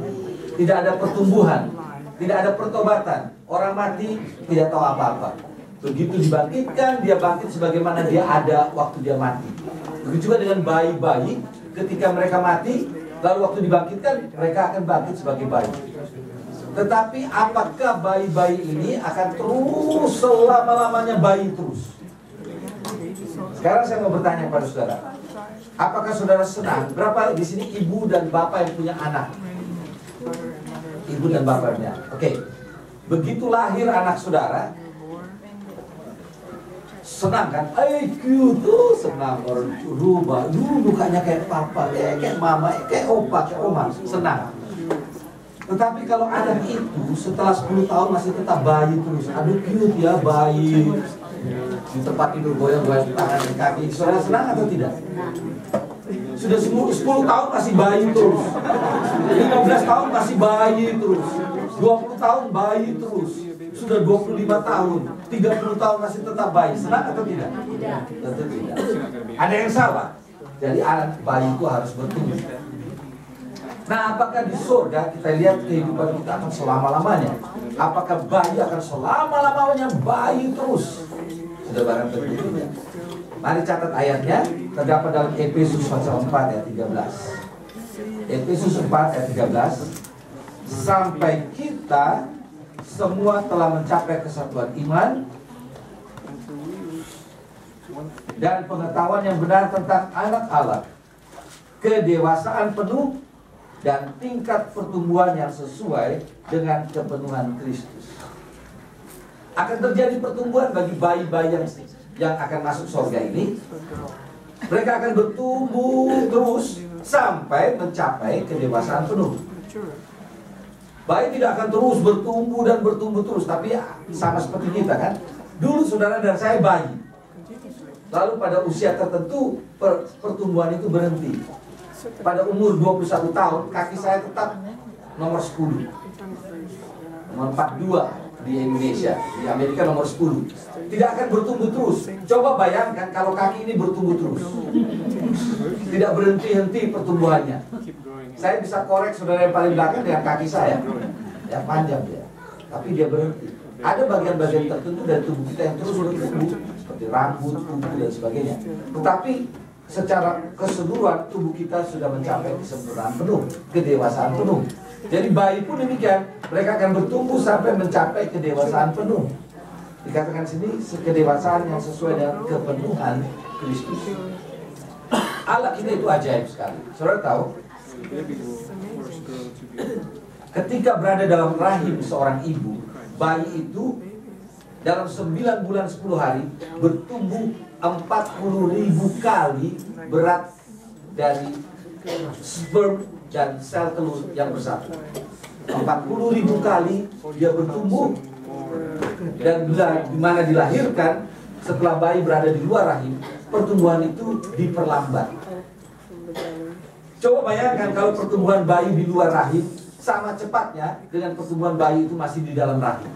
tidak ada pertumbuhan, tidak ada pertobatan. Orang mati tidak tahu apa-apa. Begitu dibangkitkan, dia bangkit sebagaimana dia ada waktu dia mati. Begitu juga dengan bayi-bayi, ketika mereka mati, lalu waktu dibangkitkan, mereka akan bangkit sebagai bayi. Tetapi apakah bayi-bayi ini akan terus selama-lamanya bayi terus? Sekarang saya mau bertanya kepada saudara, apakah saudara senang? Berapa di sini ibu dan bapak yang punya anak? Ibu dan bapaknya. Oke. Begitu lahir anak saudara, senang kan? Cute tuh, senang. Orang rubah, mukanya kayak papa, kayak mama, kayak opa, kayak oma, senang. Tetapi kalau anak itu setelah 10 tahun masih tetap bayi terus. Aduh cute ya bayi. Di tempat tidur goyang-goyang tangan dan kaki. Saudara senang atau tidak? Sudah 10 tahun masih bayi terus. 15 tahun masih bayi terus. 20 tahun bayi terus. Sudah 25 tahun, 30 tahun masih tetap bayi. Senang atau tidak? Tidak. Tentu tidak. Ada yang salah. Jadi anak bayi itu harus bertumbuh. Nah, apakah di surga kita lihat kehidupan kita akan selama-lamanya? Apakah bayi akan selama-lamanya bayi terus? Sudah barang tentu tidak. Mari catat ayatnya, terdapat dalam Efesus pasal 4 ayat 13. Efesus 4 ayat 13. Sampai kita semua telah mencapai kesatuan iman dan pengetahuan yang benar tentang anak Allah, kedewasaan penuh dan tingkat pertumbuhan yang sesuai dengan kepenuhan Kristus. Akan terjadi pertumbuhan bagi bayi-bayi yang akan masuk surga ini. Mereka akan bertumbuh terus sampai mencapai kedewasaan penuh. Bayi tidak akan terus bertumbuh dan bertumbuh terus, tapi sama seperti kita kan. Dulu saudara dan saya bayi, lalu pada usia tertentu pertumbuhan itu berhenti. Pada umur 21 tahun, kaki saya tetap nomor 10, nomor 42 di Indonesia. Di Amerika nomor 10. Tidak akan bertumbuh terus. Coba bayangkan kalau kaki ini bertumbuh terus, tidak berhenti-henti pertumbuhannya. Saya bisa korek saudara yang paling belakang dengan kaki saya, ya panjang dia, tapi dia berhenti. Ada bagian-bagian tertentu dari tubuh kita yang terus bertumbuh, seperti rambut, kuku dan sebagainya. Tetapi secara keseluruhan tubuh kita sudah mencapai kesempurnaan penuh, kedewasaan penuh. Jadi bayi pun demikian, mereka akan bertumbuh sampai mencapai kedewasaan penuh. Dikatakan sini kedewasaan yang sesuai dengan kepenuhan Kristus. Allah kita itu ajaib sekali. Saudara tahu, ketika berada dalam rahim seorang ibu, bayi itu dalam 9 bulan 10 hari bertumbuh 40.000 kali berat dari sperm dan sel telur yang bersatu. 40.000 kali dia bertumbuh, dan bila dimana dilahirkan, setelah bayi berada di luar rahim, pertumbuhan itu diperlambat. Coba bayangkan kalau pertumbuhan bayi di luar rahim sama cepatnya dengan pertumbuhan bayi itu masih di dalam rahim.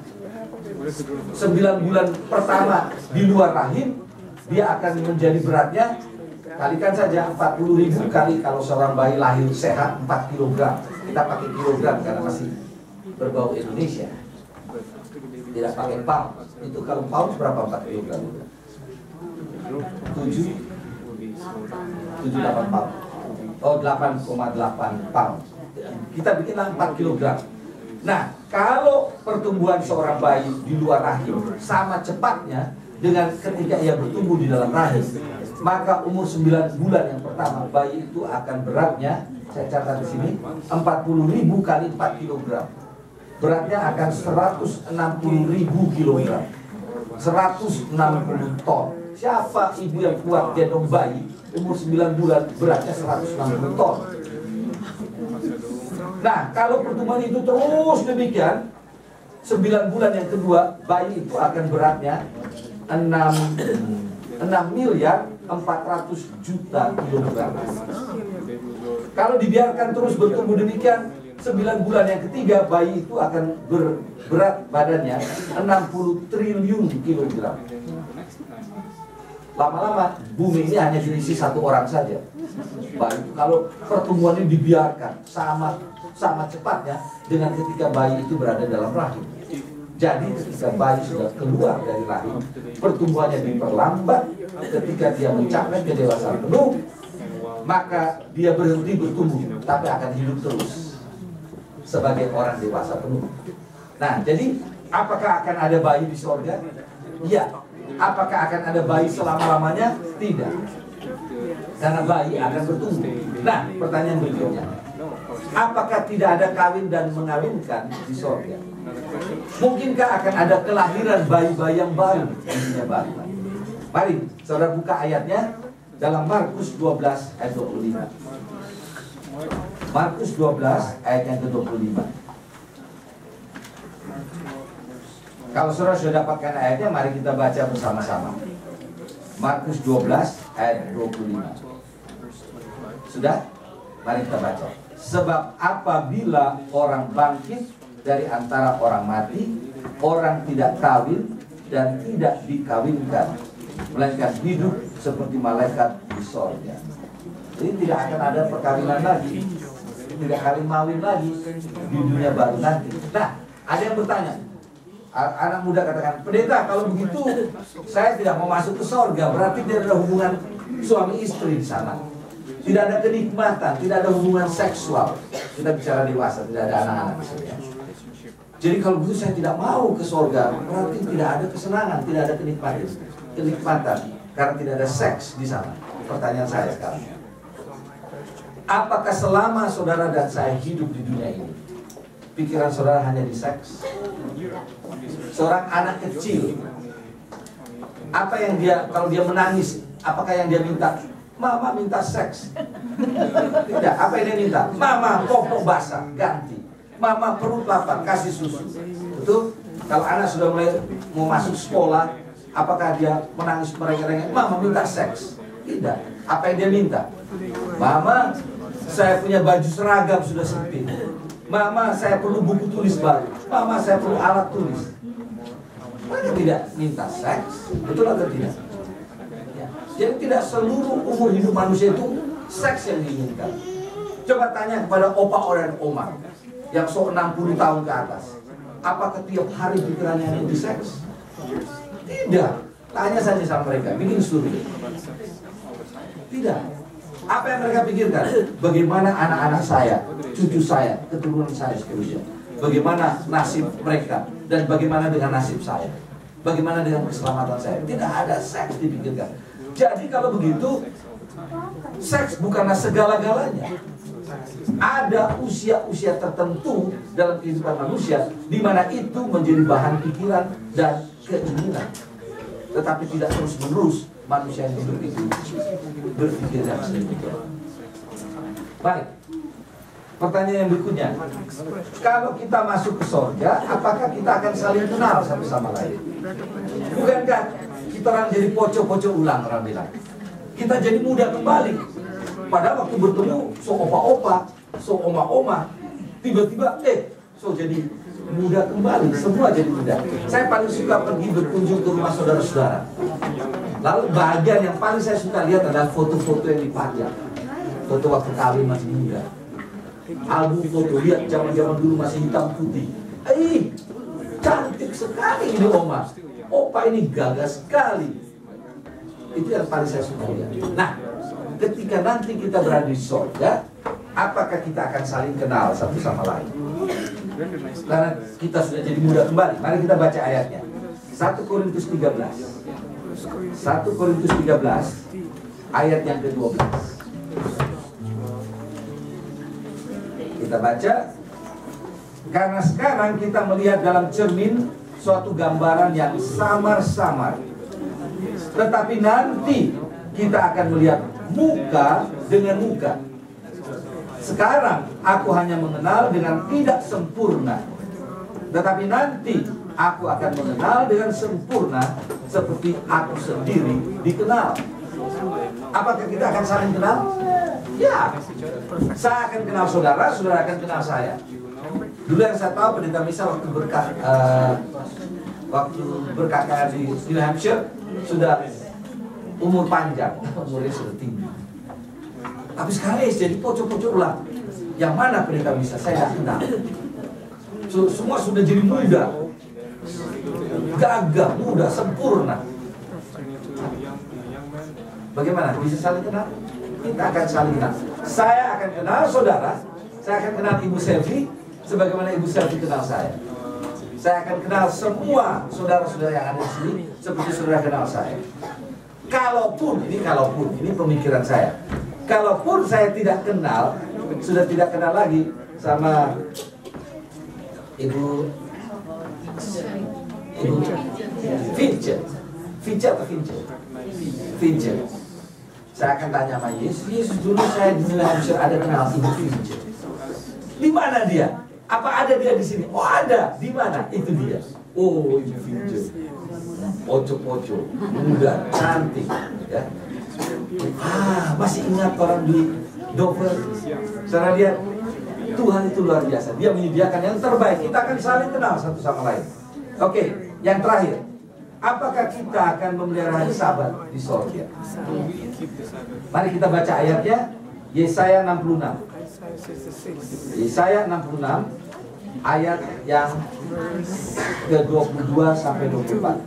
9 bulan pertama di luar rahim, dia akan menjadi beratnya, kalikan saja 40.000 kali. Kalau seorang bayi lahir sehat 4 kg, kita pakai kilogram karena masih berbau Indonesia, tidak pakai pound. Itu kalau pound berapa 4 kg? 7,8 pound. Oh, 8,8 pound. Kita bikinlah 4 kg. Nah, kalau pertumbuhan seorang bayi di luar rahim sama cepatnya dengan ketika ia bertumbuh di dalam rahim, maka umur 9 bulan yang pertama bayi itu akan beratnya, saya catat di sini, 40.000 kali 4 kg. Beratnya akan 160.000 kg. 160 ton. Siapa ibu yang kuat gendong bayi umur 9 bulan beratnya 160 ton? Nah, kalau pertumbuhan itu terus demikian, 9 bulan yang kedua, bayi itu akan beratnya 6.400.000.000 kg. Kalau dibiarkan terus bertumbuh demikian, 9 bulan yang ketiga, bayi itu akan berat badannya 60 triliun kilogram. Lama-lama bumi ini hanya diisi 1 orang saja. Bayi itu kalau pertumbuhan ini dibiarkan sama cepatnya dengan ketika bayi itu berada dalam rahim. Jadi ketika bayi sudah keluar dari rahim, pertumbuhannya diperlambat. Ketika dia mencapai kedewasaan penuh, maka dia berhenti bertumbuh, tapi akan hidup terus sebagai orang dewasa penuh. Nah, jadi apakah akan ada bayi di sorga? Ya. Apakah akan ada bayi selama-lamanya? Tidak. Karena bayi akan bertumbuh. Nah, pertanyaan berikutnya, apakah tidak ada kawin dan mengawinkan di sorga? Mungkinkah akan ada kelahiran bayi-bayi yang baru di dunia baru? Mari saudara buka ayatnya dalam Markus 12 ayat 25. Markus 12 ayat yang ke-25. Kalau saudara sudah dapatkan ayatnya, mari kita baca bersama-sama. Markus 12 ayat 25. Sudah? Mari kita baca. Sebab apabila orang bangkit dari antara orang mati, orang tidak kawin dan tidak dikawinkan, melainkan hidup seperti malaikat di sorga. Jadi tidak akan ada perkawinan lagi, tidak kawin mawin lagi di dunia baru nanti. Nah, ada yang bertanya, anak muda katakan, pendeta kalau begitu saya tidak mau masuk ke sorga, berarti tidak ada hubungan suami istri di sana, tidak ada kenikmatan, tidak ada hubungan seksual. Kita bicara dewasa, tidak ada anak-anak di sana. Jadi kalau begitu saya tidak mau ke sorga, berarti tidak ada kesenangan, tidak ada kenikmatan, karena tidak ada seks di sana. Pertanyaan saya sekarang, apakah selama saudara dan saya hidup di dunia ini, pikiran saudara hanya di seks? Seorang anak kecil, apa yang dia, kalau dia menangis, apakah yang dia minta? Mama minta seks. Tidak, apa yang dia minta? Mama popok basah, ganti. Mama perut lapar, kasih susu. Betul? Kalau anak sudah mulai mau masuk sekolah, apakah dia menangis merengek-rengek? Mama minta seks. Tidak. Apa yang dia minta? Mama, saya punya baju seragam sudah sempit. Mama, saya perlu buku tulis baru. Mama, saya perlu alat tulis. Mereka tidak minta seks. Betul atau tidak? Ya. Jadi tidak seluruh umur hidup manusia itu seks yang diinginkan. Coba tanya kepada opa dan oma yang 60 tahun ke atas, apakah tiap hari pikirannya hanya di seks? Tidak. Tanya saja sama mereka, bikin studi. Tidak. Apa yang mereka pikirkan? Bagaimana anak-anak saya, cucu saya, keturunan saya seterusnya? Bagaimana nasib mereka? Dan bagaimana dengan nasib saya? Bagaimana dengan keselamatan saya? Tidak ada seks dipikirkan. Jadi kalau begitu, seks bukanlah segala-galanya. Ada usia-usia tertentu dalam kehidupan manusia di mana itu menjadi bahan pikiran dan keinginan. Tetapi tidak terus-menerus manusia yang hidup itu berpikir yang sedemikian. Baik. Pertanyaan yang berikutnya, kalau kita masuk ke sorga, apakah kita akan saling kenal satu sama lain? Bukankah kita orang jadi pocong-pocong ulang, orang bilang? Kita jadi muda kembali. Padahal waktu bertemu, so opa-opa, so oma-oma, tiba-tiba, so jadi muda kembali, semua jadi muda. Saya paling suka pergi berkunjung ke rumah saudara-saudara. Lalu bagian yang paling saya suka lihat adalah foto-foto yang dipajang. Foto waktu kawin masih muda. Album foto, lihat zaman-zaman dulu masih hitam putih. Cantik sekali ini oma. Opa ini gagah sekali. Itu yang paling saya suka lihat. Nah, ketika nanti kita berada di sorga, apakah kita akan saling kenal satu sama lain? Karena kita sudah jadi muda kembali. Mari kita baca ayatnya. 1 Korintus 13. 1 Korintus 13 ayat yang ke-12. Kita baca. Karena sekarang kita melihat dalam cermin suatu gambaran yang samar-samar. Tetapi nanti kita akan melihat muka dengan muka. Sekarang aku hanya mengenal dengan tidak sempurna, tetapi nanti aku akan mengenal dengan sempurna seperti aku sendiri dikenal. Apakah kita akan saling kenal? Ya. Saya akan kenal saudara, saudara akan kenal saya. Dulu yang saya tahu pendeta Misa waktu berkakak di New Hampshire sudah umur panjang, umurnya sudah tinggi. Tapi sekarang jadi pocok-pocok ulang. Yang mana pendeta Misa? Saya tidak kenal. Semua sudah jadi muda, gagah, muda, sempurna. Bagaimana? Bisa saling kenal? Kita akan saling kenal. Saya akan kenal saudara, saya akan kenal Ibu Selvi, sebagaimana Ibu Selvi kenal saya. Saya akan kenal semua saudara-saudara yang ada di sini, seperti saudara kenal saya. Kalaupun, ini pemikiran saya. Kalaupun saya tidak kenal, sudah tidak kenal lagi sama Ibu Fincher atau Fincher. Saya akan tanya sama Yesus, dulu saya di New Hampshire ada kenal Ibu Fincher. Di mana dia? Apa ada dia di sini? Oh ada. Di mana? Itu dia. Oh Ibu Fincher. Pocok-pocok, muda, cantik, ya. Masih ingat orang di Dover? Saudara lihat, Tuhan itu luar biasa. Dia menyediakan yang terbaik. Kita akan saling kenal satu sama lain. Oke, yang terakhir. Apakah kita akan memelihara hari Sabat di sorga? Mari kita baca ayatnya. Yesaya 66. Yesaya 66 ayat yang ke-22 sampai 24.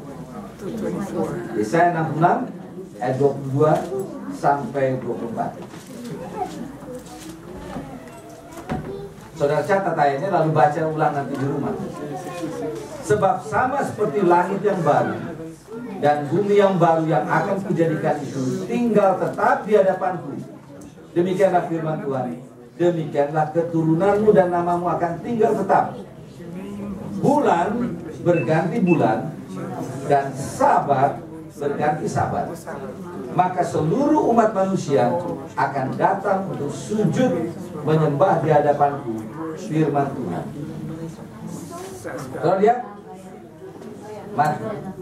Yesaya 66 ayat 22 sampai 24. Saudara catat ayatnya lalu baca ulang nanti di rumah. Sebab sama seperti langit yang baru dan bumi yang baru yang akan kujadikan itu tinggal tetap di hadapanku. Demikianlah firman Tuhan. Demikianlah keturunanmu dan namamu akan tinggal tetap. Bulan berganti bulan dan sabat berganti sabat. Maka seluruh umat manusia akan datang untuk sujud menyembah di hadapanku, firman Tuhan. Kalau lihat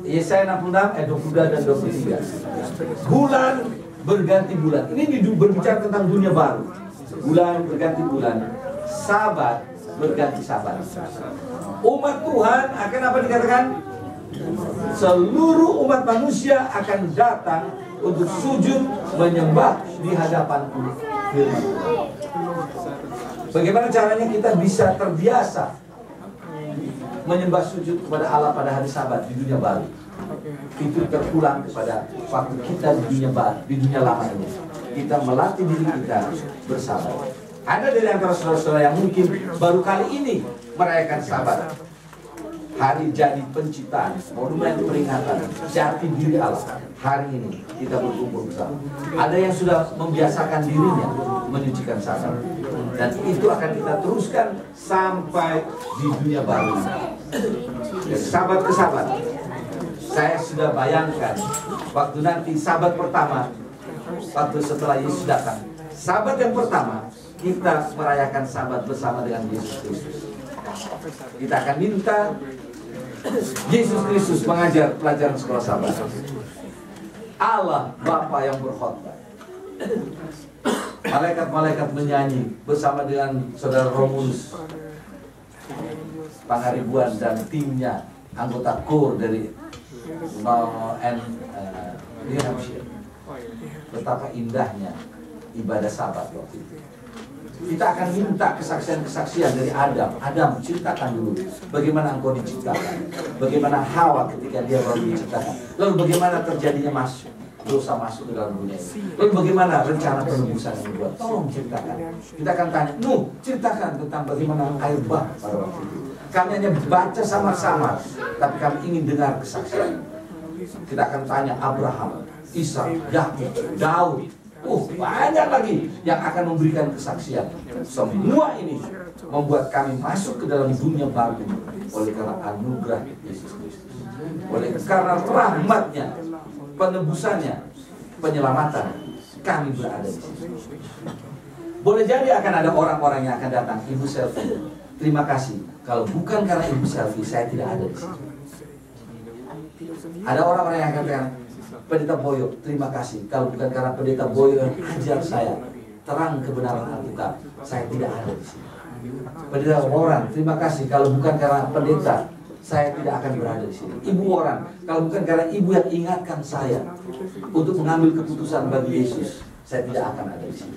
Yesaya 66 ayat 22 dan 23. Bulan berganti bulan. Ini berbicara tentang dunia baru. Bulan berganti bulan, sabat berganti sabat. Umat Tuhan akan apa dikatakan? Seluruh umat manusia akan datang untuk sujud menyembah di hadapanku, firman Tuhan. Bagaimana caranya kita bisa terbiasa menyembah sujud kepada Allah pada hari Sabat di dunia baru? Itu terulang kepada waktu kita di dunia baru, di dunia lama ini. Kita melatih diri kita bersabar. Ada dari antara saudara-saudara yang mungkin baru kali ini merayakan Sabat, hari jadi penciptaan, monumen peringatan jati diri Allah. Hari ini kita berkumpul bersama. Ada yang sudah membiasakan dirinya menyucikan Sabat, dan itu akan kita teruskan sampai di dunia baru. Dari Sabat ke Sabat, saya sudah bayangkan waktu nanti Sabat pertama, waktu setelah Yesus datang, Sabat yang pertama kita merayakan Sabat bersama dengan Yesus Kristus. Kita akan minta Yesus Kristus mengajar pelajaran sekolah Sabat. Allah Bapa yang berkhotbah, malaikat-malaikat menyanyi bersama dengan saudara Romulus Pangaribuan dan timnya, anggota KOR dari New Hampshire. Betapa indahnya ibadah Sabat waktu itu. Kita akan minta kesaksian-kesaksian dari Adam. Adam, ceritakan dulu bagaimana engkau diciptakan, bagaimana Hawa ketika dia baru diciptakan, lalu bagaimana terjadinya dosa masuk ke dalam dunia ini, lalu bagaimana rencana penebusan yang dibuat. Tolong ceritakan. Kita akan tanya, ceritakan tentang bagaimana air bah pada waktu itu. Kami hanya baca sama-sama, tapi kami ingin dengar kesaksian. Kita akan tanya Abraham, Ishak, Yakub, Daud. Banyak lagi yang akan memberikan kesaksian. Semua ini membuat kami masuk ke dalam dunia baru oleh karena anugerah Yesus Kristus, oleh karena rahmatnya, penebusannya, penyelamatan. Kami berada di sini. Boleh jadi akan ada orang-orang yang akan datang, Ibu Selfie, terima kasih. Kalau bukan karena Ibu Selfie, saya tidak ada di sini. Ada orang-orang yang akan katakan, Pendeta Boyo, terima kasih. Kalau bukan karena Pendeta Boyo yang ajar saya terang kebenaran Alkitab, saya tidak ada di sini. Pendeta Warren, terima kasih. Kalau bukan karena pendeta, saya tidak akan berada di sini. Ibu Warren, kalau bukan karena ibu yang ingatkan saya untuk mengambil keputusan bagi Yesus, saya tidak akan ada di sini.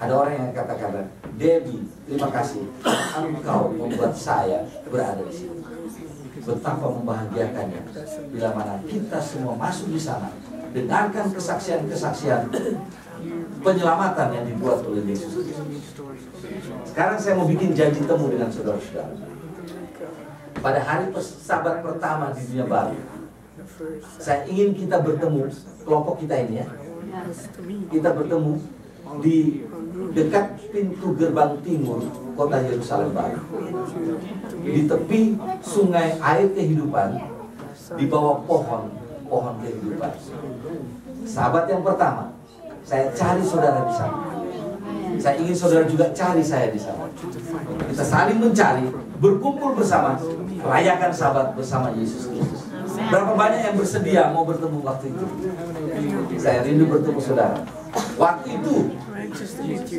Ada orang yang kata-kata, Debbie, terima kasih. Engkau membuat saya berada di sini. Betapa membahagiakannya bila mana kita semua masuk di sana, dengarkan kesaksian-kesaksian penyelamatan yang dibuat oleh Yesus. Sekarang saya mau bikin janji temu dengan saudara-saudara. Pada hari Sabat pertama di dunia baru, saya ingin kita bertemu, kelompok kita ini ya, kita bertemu di dekat pintu gerbang timur kota Yerusalem Baru, di tepi sungai air kehidupan, di bawah pohon kehidupan. Sahabat yang pertama, saya cari saudara di sana. Saya ingin saudara juga cari saya di sana. Kita saling mencari, berkumpul bersama, rayakan Sabat bersama Yesus Kristus. Berapa banyak yang bersedia mau bertemu waktu itu? Saya rindu bertemu saudara. Waktu itu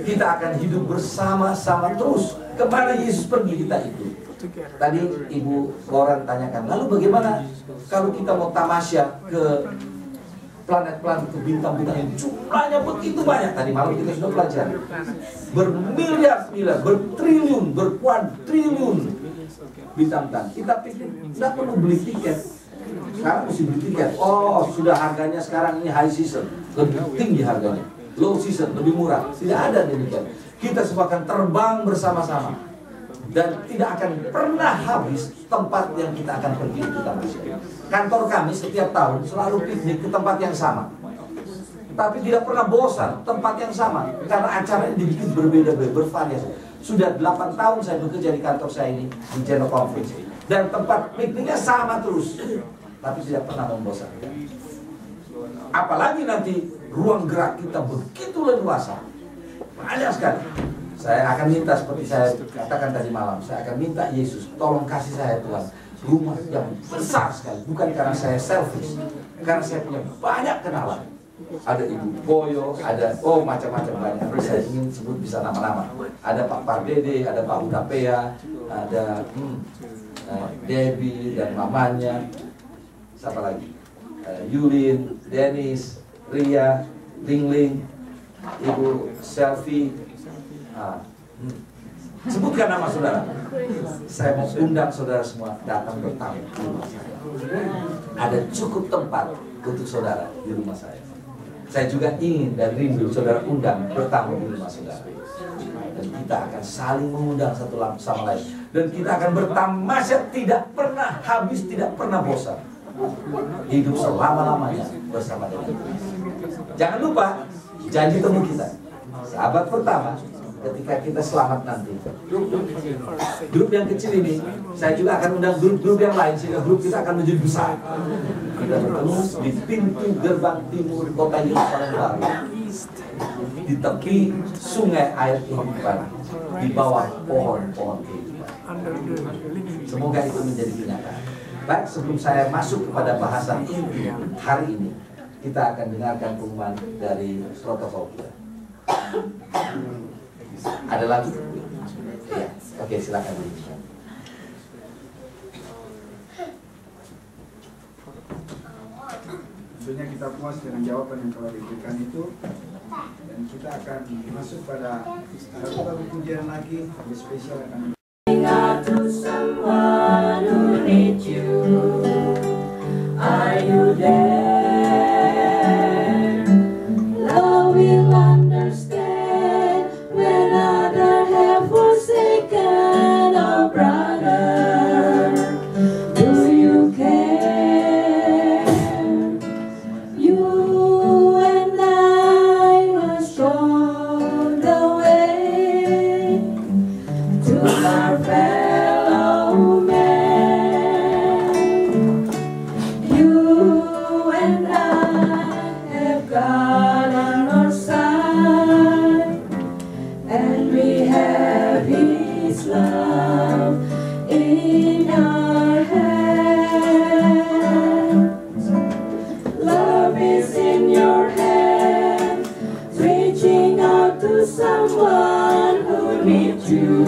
kita akan hidup bersama-sama terus. Kemana Yesus pergi kita ikut. Tadi Ibu Lauren tanyakan, lalu bagaimana kalau kita mau tamasya ke planet-planet, ke bintang-bintang yang jumlahnya begitu banyak. Tadi malam kita sudah belajar, bermiliar-miliar, bertriliun, berkuadriliun bintang-bintang. Kita pikir tidak perlu beli tiket. Sekarang mesti beli tiket. Oh, sudah harganya sekarang ini high season, lebih tinggi harganya. Low season, lebih murah. Tidak ada demikian. Kita semua akan terbang bersama-sama, dan tidak akan pernah habis tempat yang kita akan pergi itu. Kantor kami setiap tahun selalu piknik ke tempat yang sama, tapi tidak pernah bosan tempat yang sama, karena acaranya dibikin berbeda-beda, bervariasi. Sudah 8 tahun saya bekerja di kantor saya ini, di General Conference, dan tempat pikniknya sama terus, tapi tidak pernah membosankan. Apalagi nanti ruang gerak kita begitu leluasa, banyak sekali. Saya akan minta, seperti saya katakan tadi malam, saya akan minta Yesus, tolong kasih saya Tuhan rumah yang besar sekali. Bukan karena saya selfish, karena saya punya banyak kenalan. Ada Ibu Boyo, ada macam-macam banyak. Saya ingin sebut bisa nama-nama. Ada Pak Pardede, ada Pak Utapea, ada Debbie dan mamanya. Siapa lagi? Yulin, Dennis, Ria, Lingling, Ibu Selfie. Sebutkan nama saudara. Saya mau undang saudara semua datang bertamu di rumah saya. Ada cukup tempat untuk saudara di rumah saya. Saya juga ingin dan rindu saudara undang bertamu di rumah saudara. Dan kita akan saling mengundang satu sama lain. Dan kita akan bertamasya, tidak pernah habis, tidak pernah bosan. Hidup selama-lamanya bersama dengan Tuhan. Jangan lupa janji temu kita. Sahabat pertama, ketika kita selamat nanti, grup yang kecil ini, saya juga akan undang grup-grup yang lain, sehingga grup kita akan menjadi besar. Kita bertemu di pintu gerbang timur kota Yerusalem Baru, di tepi sungai air kehidupan, di bawah pohon-pohon kehidupan. Semoga itu menjadi kenyataan. Baik, sebelum saya masuk kepada bahasan inti hari ini, kita akan dengarkan pengumuman dari protokol kita. Ada lagi? Ya, oke, silakan. Tentunya kita puas dengan jawaban yang telah diberikan itu, dan kita akan masuk pada satu pujian lagi lebih spesial akan. Are you there? Love will understand when others have forsaken. Oh brother, do you care? You and I must show the way to our fellow someone who needs you.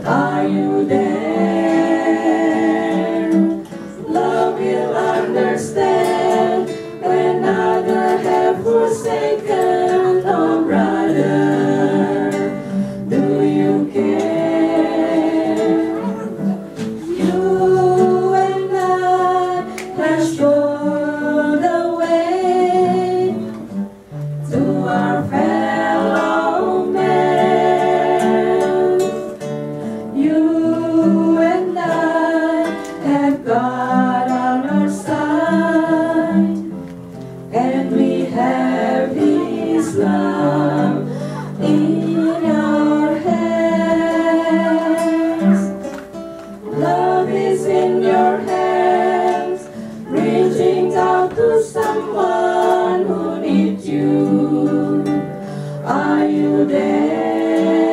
Are you there? Love will understand when others have forsaken. Oh brother, do you care? You and I have shown the way to our fellow man. You and I have God on our side, and we have His love in our hands. Love is in your hands, reaching out to someone who needs you. Are you there?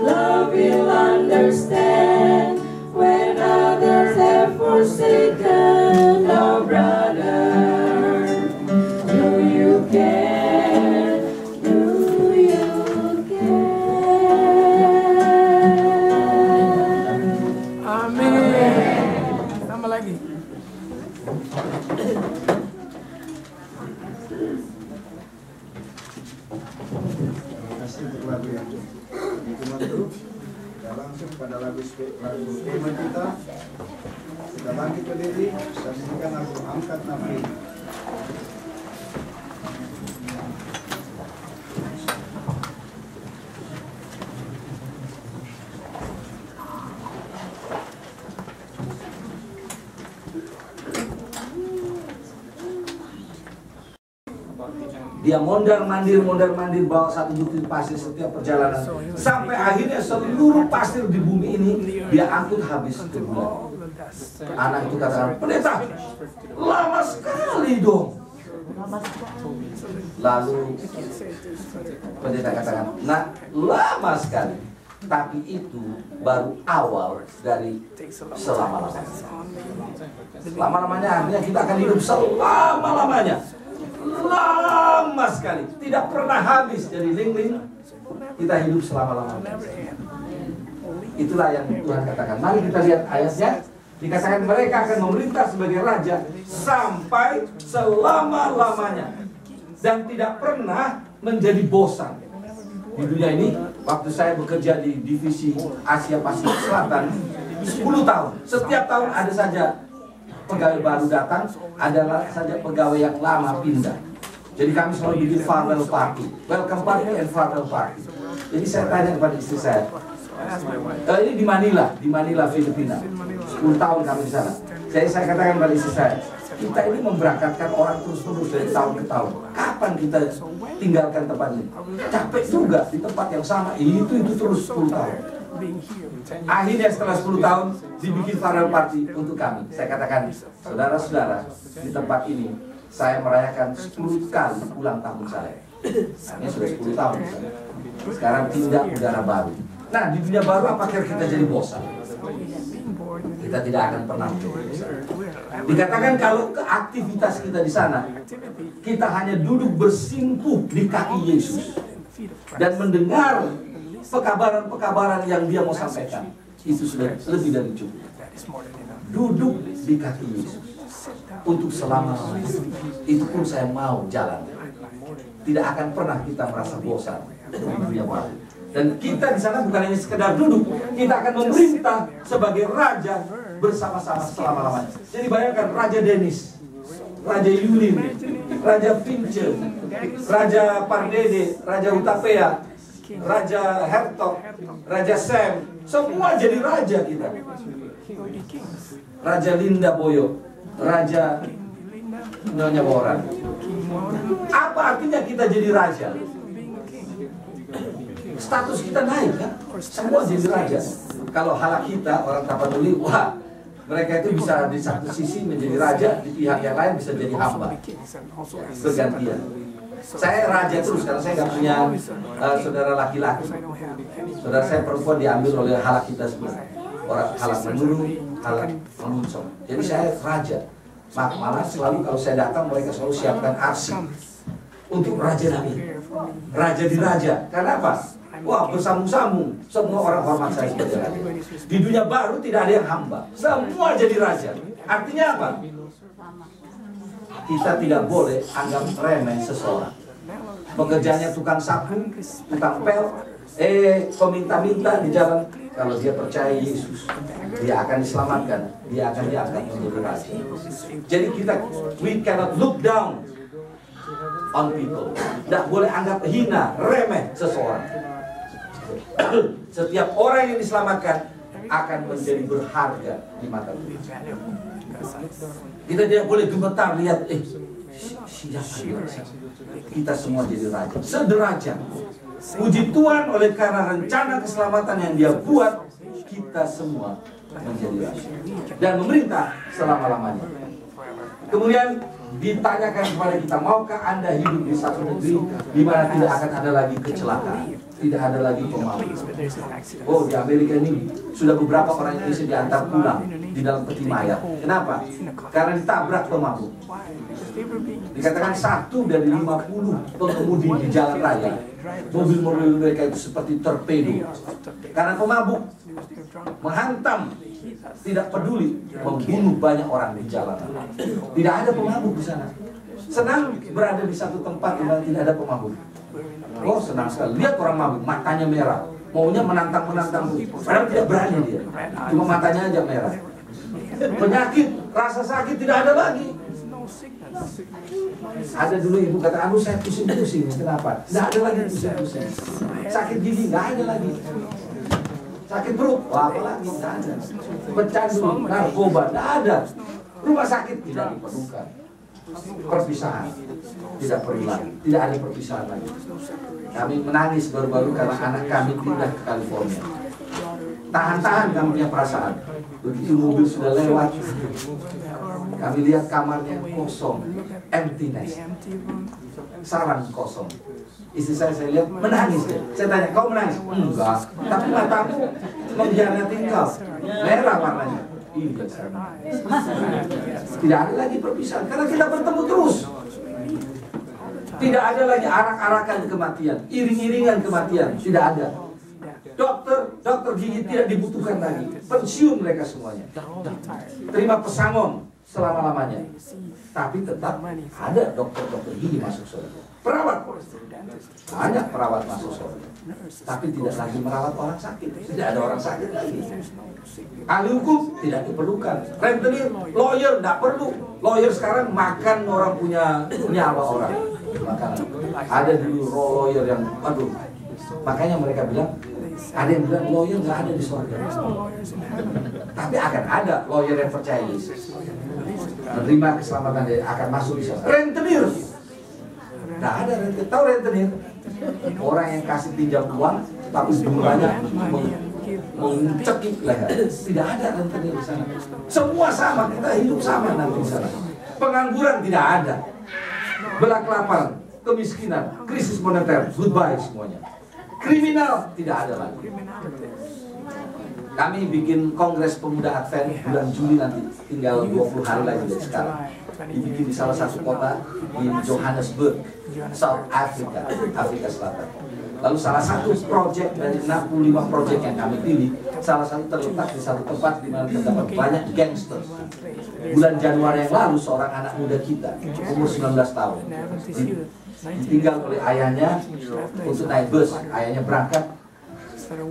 Love will understand when others have forsaken. Oh brother, do you care? Do you care? Amin. Tambah lagi. Terima kasih untuk lagu yang dituntut itu. Kita langsung pada lagu tema kita. Kita bangkit berdiri, saksikan lagu Angkat Nama Ini. Dia mondar-mandir bawa satu bukti pasir setiap perjalanan, sampai akhirnya seluruh pasir di bumi ini dia angkut habis ke bulan. All the dust. Anak itu katakan, pendeta, lama sekali dong. Lalu pendeta katakan, nah lama sekali. Tapi itu baru awal dari selama-lamanya. Selama-lamanya artinya kita akan hidup selama-lamanya. Lama sekali, tidak pernah habis. Jadi ling-ling, kita hidup selama-lamanya. Itulah yang Tuhan katakan. Mari kita lihat ayatnya. Dikatakan mereka akan memerintah sebagai raja sampai selama-lamanya dan tidak pernah menjadi bosan. Di dunia ini, waktu saya bekerja di divisi Asia Pasifik Selatan 10 tahun. Setiap tahun ada saja pegawai baru datang, adalah saja pegawai yang lama pindah. Jadi kami selalu bikin farewell party, welcome party and farewell party. Jadi saya tanya kepada istri saya, ini di Manila, Filipina. 10 tahun kami di sana. Jadi saya katakan kepada istri saya, kita ini memberangkatkan orang terus-menerus dari tahun ke tahun. Kapan kita tinggalkan tempat ini? Capek juga di tempat yang sama. Itu terus 10 tahun. Akhirnya setelah 10 tahun dibikin farewell party untuk kami. Saya katakan, saudara-saudara, di tempat ini saya merayakan 10 kali ulang tahun saya. Hanya sudah 10 tahun. Sekarang tindak udara baru. Nah, di dunia baru apakah kita jadi bosan? Kita tidak akan pernah menjadi bosan. Dikatakan kalau ke aktivitas kita di sana, kita hanya duduk bersimpuh di kaki Yesus dan mendengar pekabaran-pekabaran yang dia mau sampaikan. Itu sudah lebih dari cukup. Duduk di kaki Yesus untuk selama-lamanya. Itu pun saya mau jalan. Tidak akan pernah kita merasa bosan di dunia baru. Dan kita di sana bukan hanya sekedar duduk, kita akan memerintah sebagai raja bersama-sama selama-lamanya. Jadi bayangkan Raja Dennis, Raja Yulin, Raja Fincher, Raja Pardede, Raja Utapea, Raja Hertog, Raja Sam, semua jadi raja kita. Raja Linda Boyo, Raja Nyonya Boran. Apa artinya kita jadi raja? Status kita naik kan? Semua jadi raja. Kalau halak kita, orang Tapanuli, wah, mereka itu bisa di satu sisi menjadi raja, di pihak yang lain bisa jadi hamba. Bergantian. Saya raja terus karena saya nggak punya saudara laki-laki. Saudara saya perempuan diambil oleh halak kita semua. Orang halak menurun, halak memuncong. Jadi saya raja. Malah selalu kalau saya datang mereka selalu siapkan arsip. untuk Raja Daud, Raja di Raja. Karena apa? Wah, bersambung-sambung. Semua orang hormat saya sebagai raja. Di dunia baru tidak ada yang hamba, semua jadi raja. Artinya apa? Kita tidak boleh anggap remeh seseorang. Pekerjaannya tukang sapu, tukang pel, peminta-minta di jalan. Kalau dia percaya Yesus, dia akan diselamatkan, dia akan diangkat menjadi raja. Jadi we cannot look down on people. Tidak boleh anggap hina, remeh seseorang. Setiap orang yang diselamatkan akan menjadi berharga di mata Tuhan. Kita tidak boleh gemetar lihat, siapa dia? Kita semua jadi raja, sederajat. Puji Tuhan, oleh karena rencana keselamatan yang Dia buat, kita semua menjadi raja dan memerintah selama-lamanya. Kemudian ditanyakan kepada kita, maukah Anda hidup di satu negeri di mana tidak akan ada lagi kecelakaan, tidak ada lagi pemabuk? Oh, di Amerika ini sudah beberapa orang Indonesia diantar pulang di dalam peti mayat. Kenapa? Karena ditabrak pemabuk. Dikatakan 1 dari 50 pengemudi di jalan raya, mobil-mobil mereka itu seperti torpedo. Karena pemabuk menghantam, tidak peduli, membunuh banyak orang di jalanan. Tidak ada pemabuk di sana. Senang berada di satu tempat di mana tidak ada pemabuk. Oh, senang sekali. Lihat orang mabuk, matanya merah, maunya menantang-menantang. Padahal tidak berani dia, cuma matanya aja merah. Penyakit, rasa sakit tidak ada lagi. Ada dulu ibu kata, aduh saya pusing-pusing. Kenapa? Tidak ada lagi pusing-pusing. Sakit gigi, nggak ada lagi. Sakit perut, wah apa lagi? Nggak ada. Pecandu, narkoba, nggak ada. Rumah sakit tidak diperlukan. Perpisahan tidak perlu lagi. Tidak ada perpisahan lagi. Kami menangis baru-baru karena anak kami pindah ke California. Tahan-tahan kami punya perasaan. Begitu mobil sudah lewat, kami lihat kamarnya kosong, emptiness, sarang kosong. Istri saya lihat menangis deh. Saya tanya, kau menangis? Enggak, tapi matamu mengkhianati engkau. Merah warnanya. Tidak ada lagi perpisahan karena kita bertemu terus. Tidak ada lagi arak-arakan kematian, iring-iringan kematian. Tidak ada. Dokter gigi tidak dibutuhkan lagi. Pensiun mereka semuanya. Terima pesangon selama-lamanya. Tapi tetap ada dokter gigi masuk surga. Perawat, banyak perawat masuk surga. Tapi tidak lagi merawat orang sakit. Tidak ada orang sakit lagi. Ahli hukum tidak diperlukan. Rentenir, lawyer tidak perlu. Lawyer sekarang makan orang punya nyawa orang. Makanan. Ada dulu lawyer yang, aduh. Makanya mereka bilang, ada yang bilang lawyer nggak ada di surga. Tapi akan ada lawyer yang percaya Yesus, menerima keselamatan, dia akan masuk di surga. Rentenir, nggak ada rentenir. Tahu rentenir? Orang yang kasih pinjam uang, tapi jumlahnya mencekik leher. Tidak ada rentenir di sana. Semua sama, kita hidup sama nanti di sana. Pengangguran tidak ada. Belak lapar, kemiskinan, krisis moneter, goodbye semuanya. Kriminal tidak ada lagi. Kami bikin Kongres Pemuda Advent bulan Juli nanti, tinggal 20 hari lagi dari sekarang. Dibikin di salah satu kota di Johannesburg, South Africa, Afrika Selatan. Lalu salah satu proyek dari 65 proyek yang kami pilih, salah satu terletak di satu tempat di mana terdapat banyak gangster. Bulan Januari yang lalu, seorang anak muda kita, umur 19 tahun, ditinggal oleh ayahnya untuk naik bus. Ayahnya berangkat,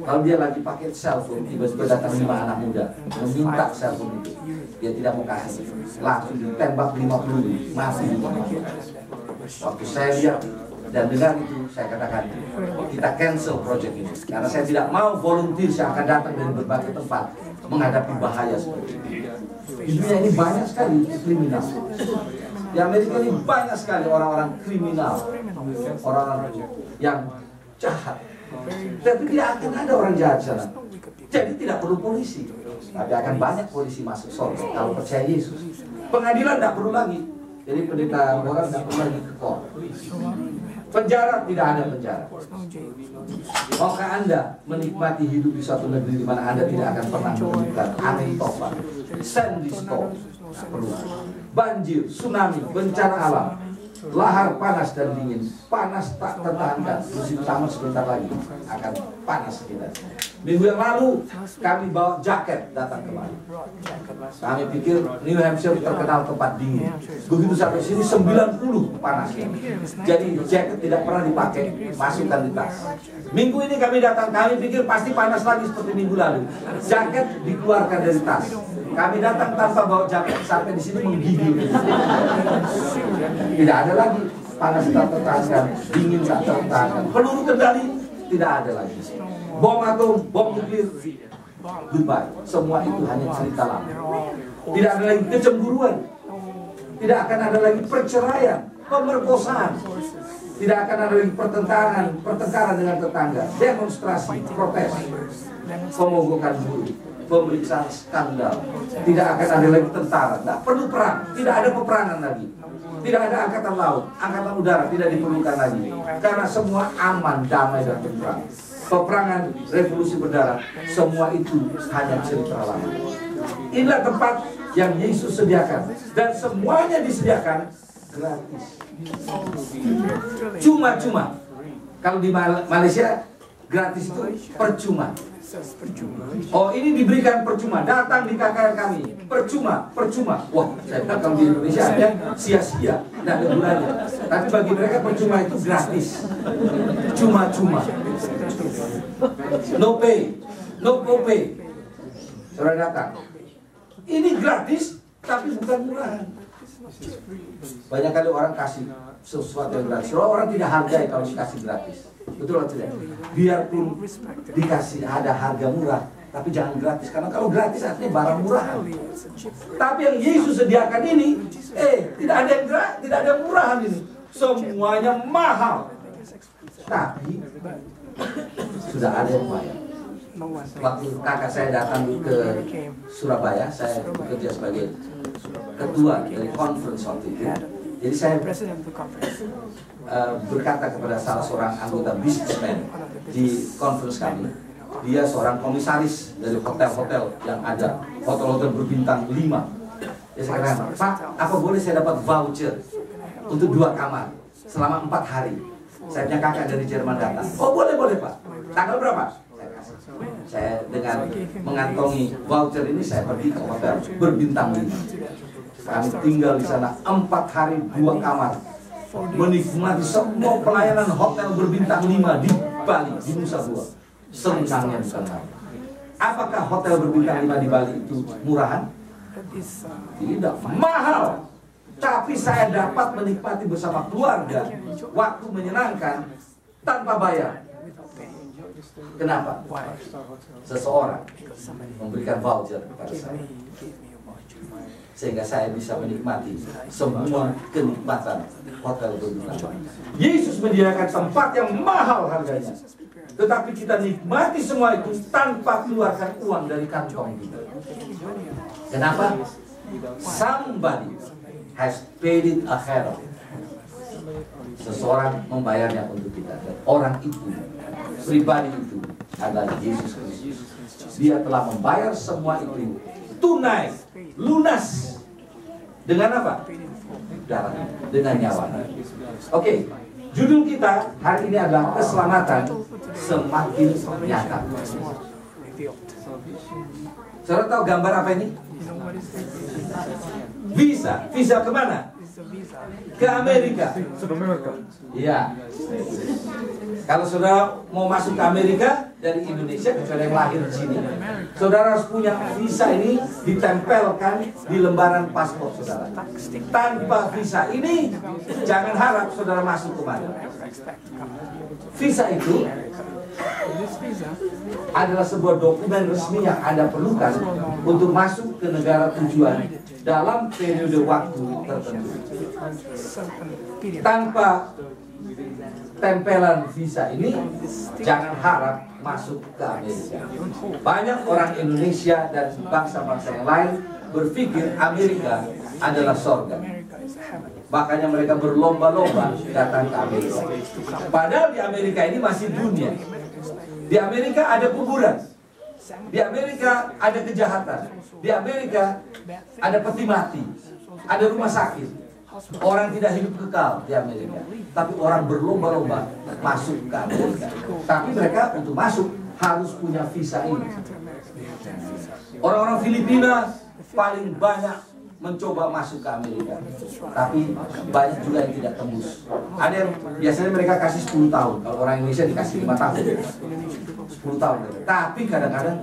lalu dia lagi pakai cellphone, tiba-tiba datang 5 anak muda meminta cellphone itu. Dia tidak mau kasih, langsung ditembak 50 peluru, mati di tempat. Waktu saya lihat dan dengar itu, saya katakan kita cancel project ini karena saya tidak mau volunteer yang akan datang dari berbagai tempat menghadapi bahaya seperti ini. Di dunia ini banyak sekali kriminal. Di Amerika ini banyak sekali orang-orang kriminal, orang-orang yang jahat. Tapi tidak akan ada orang jahat di sana. Jadi tidak perlu polisi, tapi akan banyak polisi masuk surga kalau percaya Yesus. Pengadilan tidak perlu lagi. Jadi pendeta orang tidak perlu lagi ke court. Penjara tidak ada penjara. Maukah Anda menikmati hidup di suatu negeri di mana Anda tidak akan pernah menemukan angin topan, sandstorm, banjir, tsunami, bencana alam? lahar panas dan dingin, panas tak tertahankan. Musim summer sebentar lagi akan panas kita. Minggu yang lalu kami bawa jaket datang kemari. Kami pikir New Hampshire terkenal tempat dingin. Begitu sampai sini 90 panasnya. Jadi jaket tidak pernah dipakai, masukkan di tas. Minggu ini kami datang, kami pikir pasti panas lagi seperti minggu lalu. Jaket dikeluarkan dari tas. Kami datang tanpa bawa jaket, sampai di sini menggigil. Tidak ada lagi panas tak tertahankan, dingin tak tertahankan, peluru kendali tidak ada lagi. Bom atom, bom nuklir, goodbye. Semua itu hanya cerita lama. Tidak ada lagi kecemburuan, tidak akan ada lagi perceraian, pemerkosaan, tidak akan ada lagi pertengkaran dengan tetangga, demonstrasi, protes, pemogokan buruh, pemeriksaan skandal. Tidak akan ada lagi tentara, tidak perlu perang, tidak ada peperangan lagi. Tidak ada angkatan laut, angkatan udara tidak diperlukan lagi. Karena semua aman, damai, dan tentram. Peperangan, revolusi berdarah, semua itu hanya cerita lama. Inilah tempat yang Yesus sediakan, dan semuanya disediakan gratis. Cuma-cuma. Kalau di Malaysia gratis itu percuma. Oh, ini diberikan percuma. Datang di KKR kami percuma. Wah, saya bilang kalau di Indonesia ada sia-sia, tidak ada gunanya. Tapi bagi mereka percuma itu gratis. Cuma-cuma. No pay, no copay. Saudara datang. Ini gratis, tapi bukan murahan. Banyak kali orang kasih sesuatu yang gratis. Orang tidak hargai kalau dikasih gratis. Betul atau tidak? Biarpun dikasih ada harga murah, tapi jangan gratis. Karena kalau gratis artinya barang murahan. Tapi yang Yesus sediakan ini, tidak ada murahan ini. Semuanya mahal. Tapi sudah ada yang bayar. Waktu kakak saya datang ke Surabaya, saya bekerja sebagai ketua dari conference waktu itu. Jadi saya berkata kepada salah seorang anggota businessman di conference kami. Dia seorang komisaris dari hotel-hotel yang ada, hotel-hotel berbintang 5. Dia saya katakan, Pak, apa boleh saya dapat voucher untuk 2 kamar selama 4 hari? Saya punya kakak dari Jerman datang. Oh, boleh Pak. Tanggal berapa? Saya kasih. Saya dengan mengantongi voucher ini, saya pergi ke hotel berbintang 5. Kami tinggal di sana 4 hari 2 kamar, menikmati semua pelayanan hotel berbintang 5 di Bali, di Nusa Dua. Senangnya bukan main. Apakah hotel berbintang 5 di Bali itu murahan? Tidak, mahal. Tapi saya dapat menikmati bersama keluarga waktu menyenangkan tanpa bayar. Kenapa? Seseorang memberikan voucher kepada saya, sehingga saya bisa menikmati semua kenikmatan hotel berbintang. Yesus menyediakan tempat yang mahal harganya, tetapi kita nikmati semua itu tanpa keluarkan uang dari kantong kita. Kenapa? Somebody has paid it ahead of. Seseorang membayarnya untuk kita. Dan orang itu, pribadi itu adalah Yesus Kristus. Dia telah membayar semua itu tunai, lunas. Dengan apa? Darah, dengan nyawa. Oke, judul kita hari ini adalah keselamatan semakin nyata. Saudara tahu gambar apa ini? Visa kemana? Ke Amerika. Iya. Kalau saudara mau masuk ke Amerika dari Indonesia, kecuali yang lahir di sini, saudara harus punya visa ini ditempelkan di lembaran paspor saudara. Tanpa visa ini, jangan harap saudara masuk kemana. Visa itu adalah sebuah dokumen resmi yang Anda perlukan untuk masuk ke negara tujuan dalam periode waktu tertentu. Tanpa tempelan visa ini, jangan harap masuk ke Amerika. Banyak orang Indonesia dan bangsa-bangsa yang lain berpikir Amerika adalah sorga. Makanya mereka berlomba-lomba datang ke Amerika. Padahal di Amerika ini masih dunia. Di Amerika ada kuburan. Di Amerika ada kejahatan. Di Amerika ada peti mati. Ada rumah sakit. Orang tidak hidup kekal di Amerika, tapi orang berlomba-lomba masuk ke Amerika. Tapi mereka untuk masuk harus punya visa ini. Orang-orang Filipina paling banyak mencoba masuk ke Amerika, tapi banyak juga yang tidak tembus. Ada yang biasanya mereka kasih 10 tahun, kalau orang Indonesia dikasih 5 tahun, 10 tahun. Tapi kadang-kadang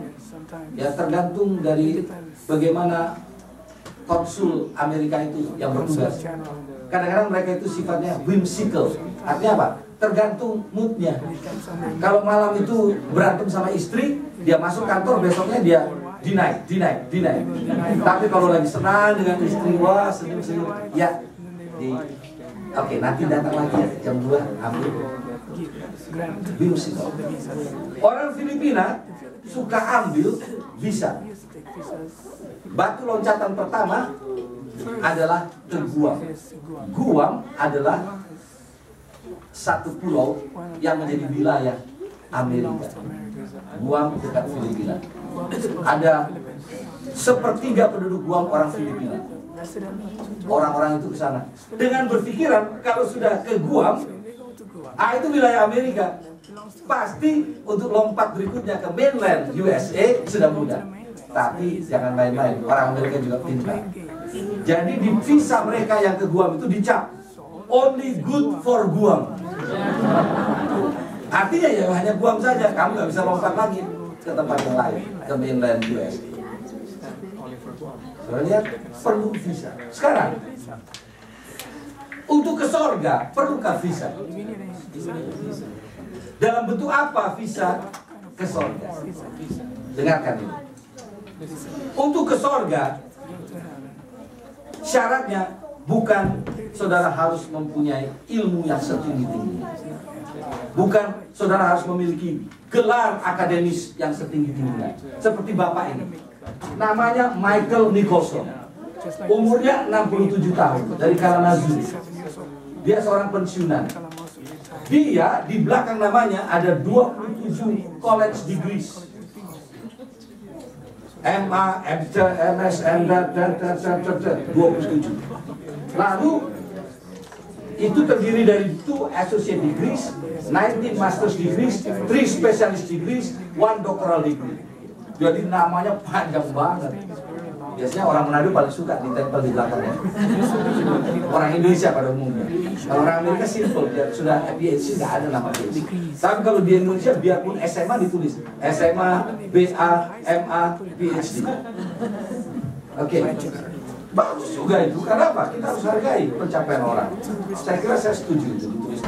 ya tergantung dari bagaimana konsul Amerika itu yang bertugas. Kadang-kadang mereka itu sifatnya whimsical. Artinya apa? Tergantung moodnya. Kalau malam itu berantem sama istri, dia masuk kantor, besoknya dia deny. Tapi kalau lagi senang dengan istri, wah senyum-senyum, ya oke, nanti datang lagi ya, jam 2 ambil. Whimsical. Orang Filipina suka ambil visa. Batu loncatan pertama adalah ke Guam. Guam adalah satu pulau yang menjadi wilayah Amerika. Guam dekat Filipina. Ada sepertiga penduduk Guam orang Filipina. Orang-orang itu ke sana dengan berpikiran kalau sudah ke Guam, itu wilayah Amerika. Pasti untuk lompat berikutnya ke mainland USA sudah mudah. Tapi jangan main-main, orang Amerika juga pintar. Jadi di visa mereka yang ke Guam itu dicap only good for Guam. Artinya ya hanya Guam saja, kamu nggak bisa lompat lagi ke tempat yang lain, ke mainland US. Saudara lihat, perlu visa. Sekarang, untuk ke sorga, perlukah visa? Dalam bentuk apa visa ke sorga? Dengarkan ini. Untuk ke sorga, syaratnya bukan saudara harus mempunyai ilmu yang setinggi-tingginya. Bukan saudara harus memiliki gelar akademis yang setinggi-tingginya. Seperti bapak ini. Namanya Michael Nicholson. Umurnya 67 tahun, dari Kalamazoo. Dia seorang pensiunan. Dia di belakang namanya ada 27 college degrees. MA, MC, MS, MD, 27. Lalu itu terdiri dari 2 associate degrees, 19 master's degrees, 3 specialist degrees, 1 doctoral degree. Jadi namanya panjang banget. Biasanya orang Manado paling suka ditempel di belakangnya. Orang Indonesia pada umumnya. Kalau orang Amerika simple, dia sudah PhD nggak ada nama PhD. Tapi kalau di Indonesia biarpun SMA ditulis SMA, BA, MA, PhD. Oke. Bagus juga itu. Karena apa? Kita harus hargai pencapaian orang. Saya kira saya setuju itu ditulis.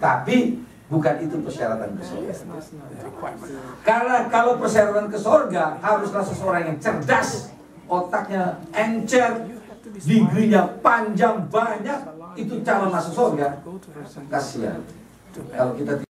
Tapi bukan itu persyaratan ke surga. Karena kalau persyaratan ke surga haruslah seseorang yang cerdas, otaknya encer, degree-nya panjang banyak, itu calon masuk surga. Kasihan kalau kita